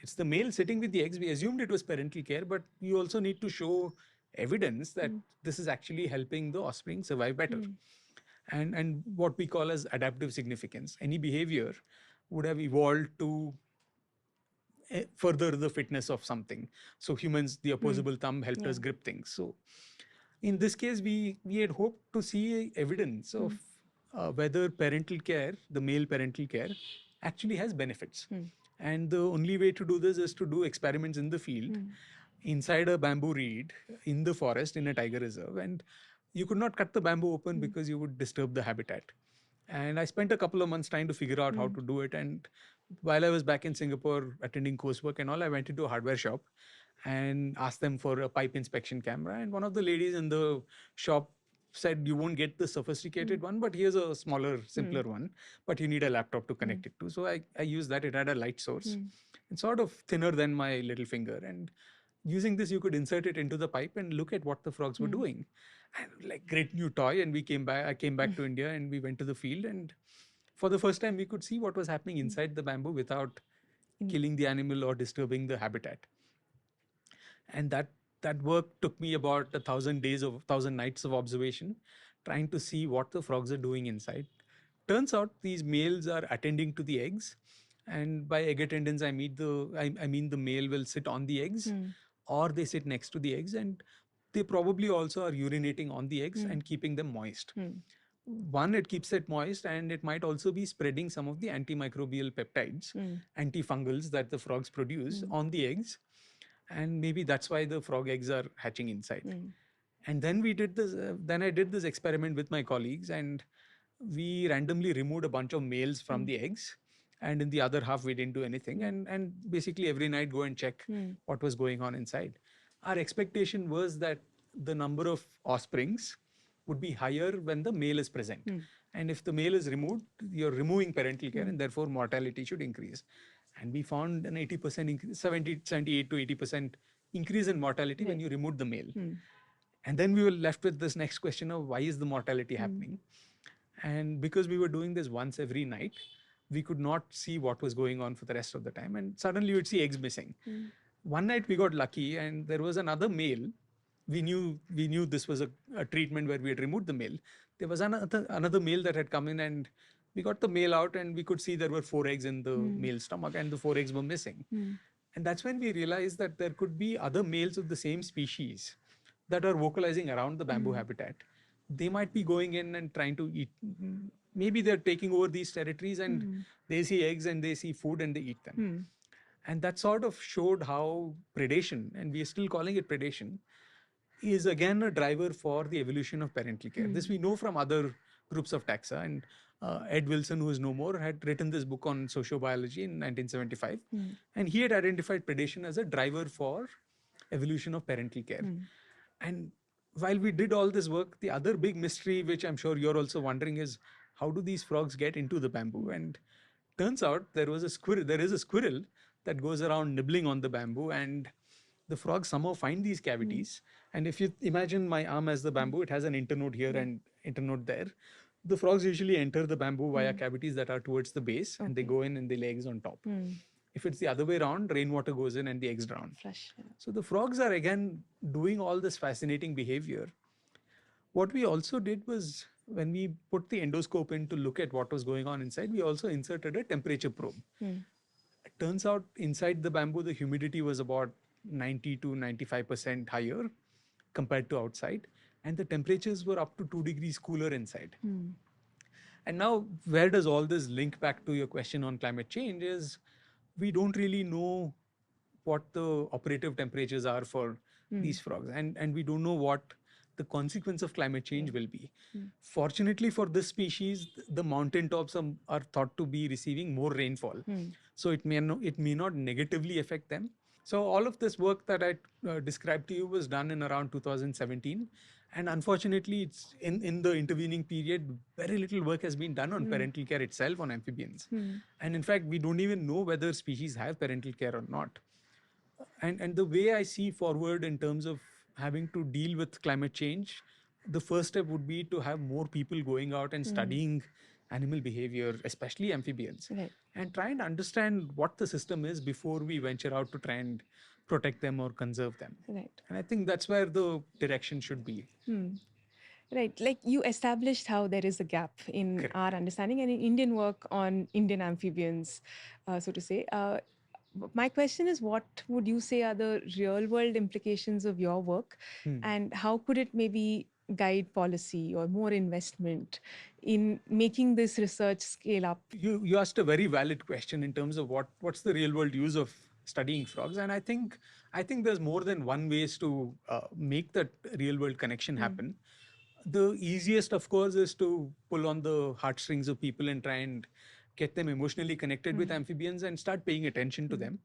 It's the male sitting with the eggs. We assumed it was parental care, but you also need to show evidence that this is actually helping the offspring survive better. And what we call as adaptive significance. Any behavior would have evolved to further the fitness of something. So humans, the opposable thumb helped us grip things. So in this case, we had hoped to see evidence of whether parental care, the male parental care, actually has benefits. And the only way to do this is to do experiments in the field, inside a bamboo reed, in the forest, in a tiger reserve. And you could not cut the bamboo open because you would disturb the habitat. And I spent a couple of months trying to figure out how to do it. And while I was back in Singapore attending coursework and all, I went into a hardware shop and asked them for a pipe inspection camera. And one of the ladies in the shop said, "You won't get the sophisticated one, but here's a smaller, simpler one, but you need a laptop to connect it to." So I used that. It had a light source and sort of thinner than my little finger. And using this, you could insert it into the pipe and look at what the frogs were doing. And like, great new toy. And I came back to India, and we went to the field, and for the first time we could see what was happening inside the bamboo without killing the animal or disturbing the habitat. And that work took me about 1,000 nights of observation, trying to see what the frogs are doing inside. Turns out these males are attending to the eggs, and by egg attendance I mean the male will sit on the eggs, or they sit next to the eggs, and they probably also are urinating on the eggs and keeping them moist. One, it keeps it moist, and it might also be spreading some of the antimicrobial peptides, antifungals that the frogs produce on the eggs. And maybe that's why the frog eggs are hatching inside. And then we did this. Then I did this experiment with my colleagues, and we randomly removed a bunch of males from the eggs, and in the other half we didn't do anything. And basically every night go and check what was going on inside. Our expectation was that the number of offsprings would be higher when the male is present. And if the male is removed, you're removing parental care, and therefore mortality should increase. And we found an 80% increase, 78 to 80% increase in mortality when you removed the male. And then we were left with this next question of why is the mortality happening? And because we were doing this once every night, we could not see what was going on for the rest of the time. And suddenly you'd see eggs missing. One night we got lucky, and there was another male. We knew this was a treatment where we had removed the male. There was another male that had come in, and we got the male out, and we could see there were 4 eggs in the male stomach, and the 4 eggs were missing. And that's when we realized that there could be other males of the same species that are vocalizing around the bamboo habitat. They might be going in and trying to eat. Maybe they're taking over these territories, and they see eggs and they see food and they eat them. And that sort of showed how predation, and we are still calling it predation, is again a driver for the evolution of parental care. This we know from other groups of taxa. And Ed Wilson, who is no more, had written this book on sociobiology in 1975. And he had identified predation as a driver for evolution of parental care. And while we did all this work, the other big mystery, which I'm sure you're also wondering, is how do these frogs get into the bamboo? And turns out there is a squirrel that goes around nibbling on the bamboo, and the frogs somehow find these cavities. And if you imagine my arm as the bamboo, it has an internode here and internode there. The frogs usually enter the bamboo via cavities that are towards the base, and they go in the legs on top. If it's the other way around, rainwater goes in and the eggs drown. Flush. Yeah. So the frogs are again doing all this fascinating behavior. What we also did was, when we put the endoscope in to look at what was going on inside, we also inserted a temperature probe. It turns out inside the bamboo, the humidity was about 90 to 95% higher compared to outside. And the temperatures were up to 2 degrees cooler inside. And now, where does all this link back to your question on climate change is, we don't really know what the operative temperatures are for these frogs. And we don't know what the consequence of climate change will be. Fortunately for this species, the mountain tops are thought to be receiving more rainfall. So it may not negatively affect them. So all of this work that I described to you was done in around 2017. And unfortunately, it's in the intervening period, very little work has been done on parental care itself on amphibians. And in fact, we don't even know whether species have parental care or not. And the way I see forward in terms of having to deal with climate change, the first step would be to have more people going out and studying animal behavior, especially amphibians, Right. and try and understand what the system is before we venture out to try and protect them or conserve them. Right. And I think that's where the direction should be. Right. Like you established how there is a gap in Correct. our understanding and in Indian work on Indian amphibians, so to say. My question is, what would you say are the real world implications of your work, and how could it maybe guide policy or more investment in making this research scale up? You asked a very valid question in terms of what's the real world use of studying frogs. And I think there's more than one ways to make that real world connection happen. The easiest, of course, is to pull on the heartstrings of people and try and get them emotionally connected with amphibians and start paying attention to them.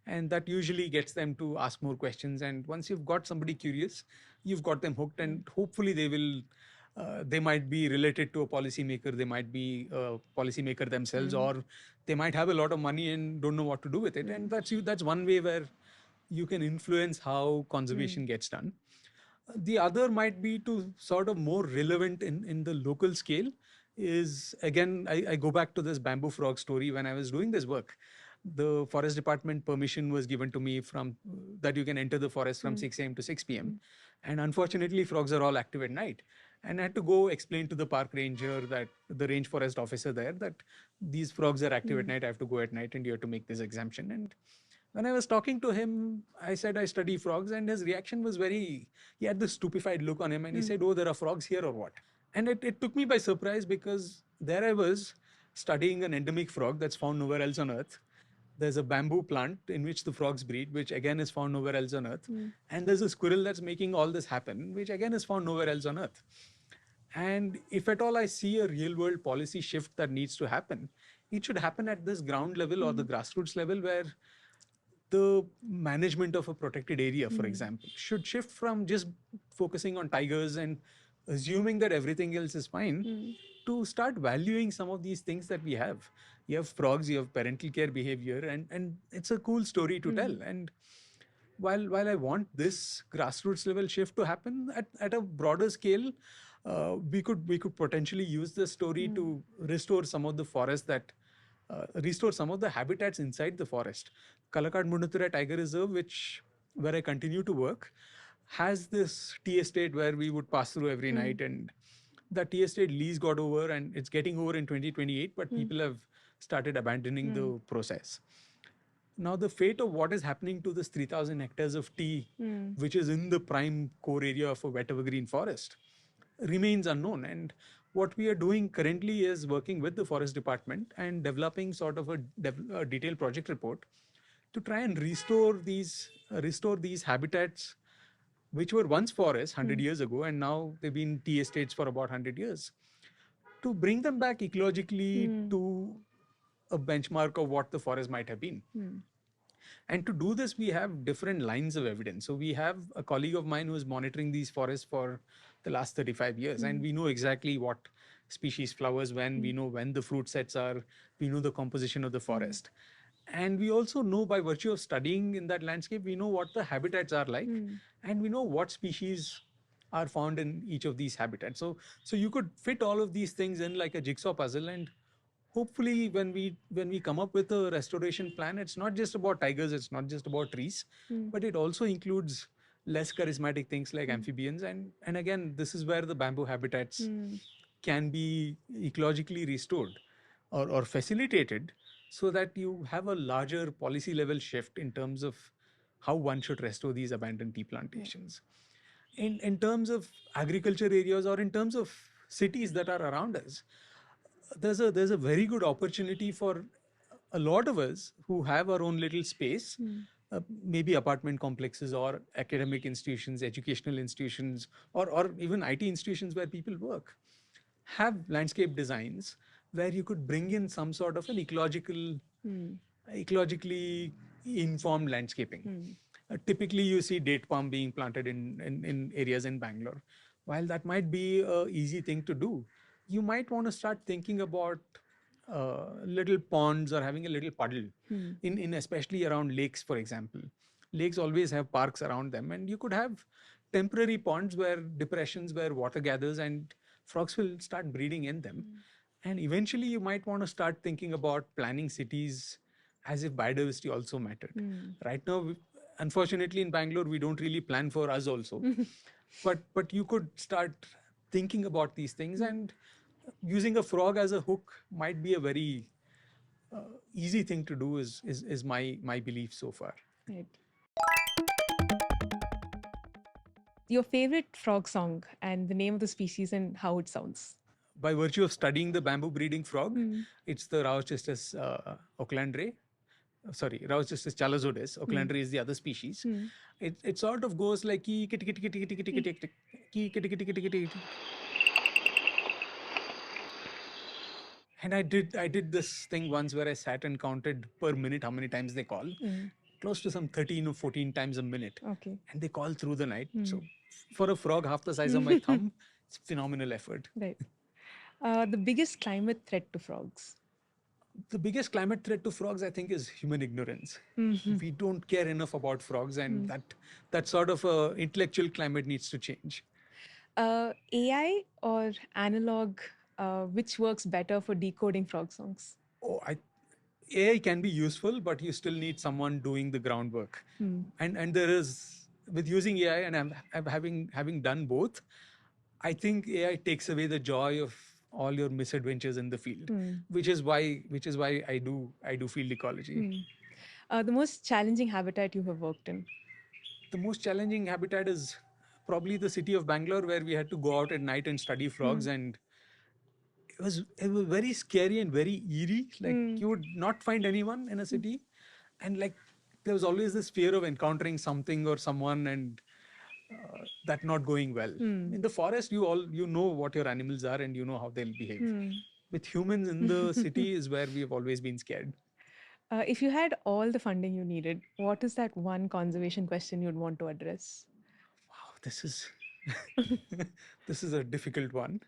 And that usually gets them to ask more questions. And once you've got somebody curious, you've got them hooked, and hopefully they might be related to a policymaker, they might be a policymaker themselves, or they might have a lot of money and don't know what to do with it. And that's one way where you can influence how conservation gets done. The other might be to sort of more relevant in the local scale is, again, I go back to this bamboo frog story. When I was doing this work, the forest department permission was given to me from that you can enter the forest from 6 a.m. to 6 p.m. And unfortunately, frogs are all active at night. And I had to go explain to the park ranger, that the range forest officer there, that these frogs are active at night. I have to go at night and you have to make this exemption. And when I was talking to him, I said I study frogs, and his reaction was he had this stupefied look on him, and he said, "Oh, there are frogs here or what?" And it took me by surprise, because there I was studying an endemic frog that's found nowhere else on earth. There's a bamboo plant in which the frogs breed, which again is found nowhere else on earth. And there's a squirrel that's making all this happen, which again is found nowhere else on earth. And if at all I see a real world policy shift that needs to happen, it should happen at this ground level or the grassroots level, where the management of a protected area, for example, should shift from just focusing on tigers and assuming that everything else is fine, to start valuing some of these things that we have. You have frogs, you have parental care behavior, and it's a cool story to tell. And while I want this grassroots level shift to happen at a broader scale, we could potentially use this story to restore some of the forest restore some of the habitats inside the forest. Kalakad Munnathura Tiger Reserve, where I continue to work, has this tea estate where we would pass through every night, and the tea estate lease got over, and it's getting over in 2028, but people have started abandoning the process. Now, the fate of what is happening to this 3,000 hectares of tea, which is in the prime core area of a wet evergreen forest, remains unknown. And what we are doing currently is working with the forest department and developing sort of a detailed project report to try and restore these habitats which were once forests 100 years ago, and now they've been tea estates for about 100 years, to bring them back ecologically to a benchmark of what the forest might have been. And to do this, we have different lines of evidence. So we have a colleague of mine who is monitoring these forests for the last 35 years, and we know exactly what species flowers when, we know when the fruit sets are, we know the composition of the forest. And we also know, by virtue of studying in that landscape, we know what the habitats are like, and we know what species are found in each of these habitats. So you could fit all of these things in like a jigsaw puzzle, and hopefully when we come up with a restoration plan, it's not just about tigers, it's not just about trees, but it also includes less charismatic things like amphibians. And again, this is where the bamboo habitats can be ecologically restored or facilitated, so that you have a larger policy level shift in terms of how one should restore these abandoned tea plantations. In terms of agriculture areas, or in terms of cities that are around us, there's a very good opportunity for a lot of us who have our own little space, maybe apartment complexes or academic institutions, educational institutions, or even IT institutions where people work, have landscape designs where you could bring in some sort of an ecologically informed landscaping. Typically, you see date palm being planted in areas in Bangalore. While that might be a easy thing to do, you might want to start thinking about little ponds or having a little puddle in especially around lakes, for example. Lakes always have parks around them, and you could have temporary ponds where depressions where water gathers and frogs will start breeding in them. And eventually, you might want to start thinking about planning cities as if biodiversity also mattered. Right now, unfortunately, in Bangalore, we don't really plan for us also. But you could start thinking about these things, and using a frog as a hook might be a very easy thing to do. Is my belief so far. Right. Your favorite frog song and the name of the species and how it sounds. By virtue of studying the bamboo breeding frog, it's the Raochestus oaklandre. Sorry, Raochestus chalazodes. Oaklandre is the other species. It sort of goes like kee kitty kitty kitty kitty kitty kitty kee kitty kitty kitty kitty. And I did this thing once where I sat and counted per minute how many times they call. Close to some 13 or 14 times a minute. Okay. And they call through the night. So for a frog half the size of my thumb, it's phenomenal effort. Right. The biggest climate threat to frogs. The biggest climate threat to frogs, I think, is human ignorance. We don't care enough about frogs, and that sort of intellectual climate needs to change. AI or analog, which works better for decoding frog songs? AI can be useful, but you still need someone doing the groundwork. And there is, with using AI, and I'm having done both, I think AI takes away the joy of all your misadventures in the field, which is why I do field ecology. The most challenging habitat you have worked in? The most challenging habitat is probably the city of Bangalore, where we had to go out at night and study frogs, and it was very scary and very eerie. Like you would not find anyone in a city, and like there was always this fear of encountering something or someone, and that not going well. In the forest, you know what your animals are and you know how they'll behave. With humans in the city is where we have always been scared. If you had all the funding you needed, what is that one conservation question you'd want to address? Wow, this is this is a difficult one.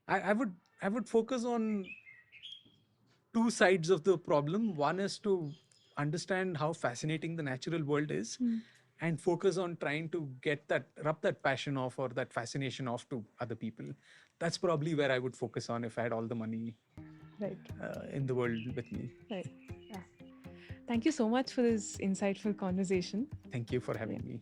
I would focus on two sides of the problem. One is to understand how fascinating the natural world is, and focus on trying to rub that passion off or that fascination off to other people. That's probably where I would focus on if I had all the money in the world with me. Right. Yeah. Thank you so much for this insightful conversation. Thank you for having me.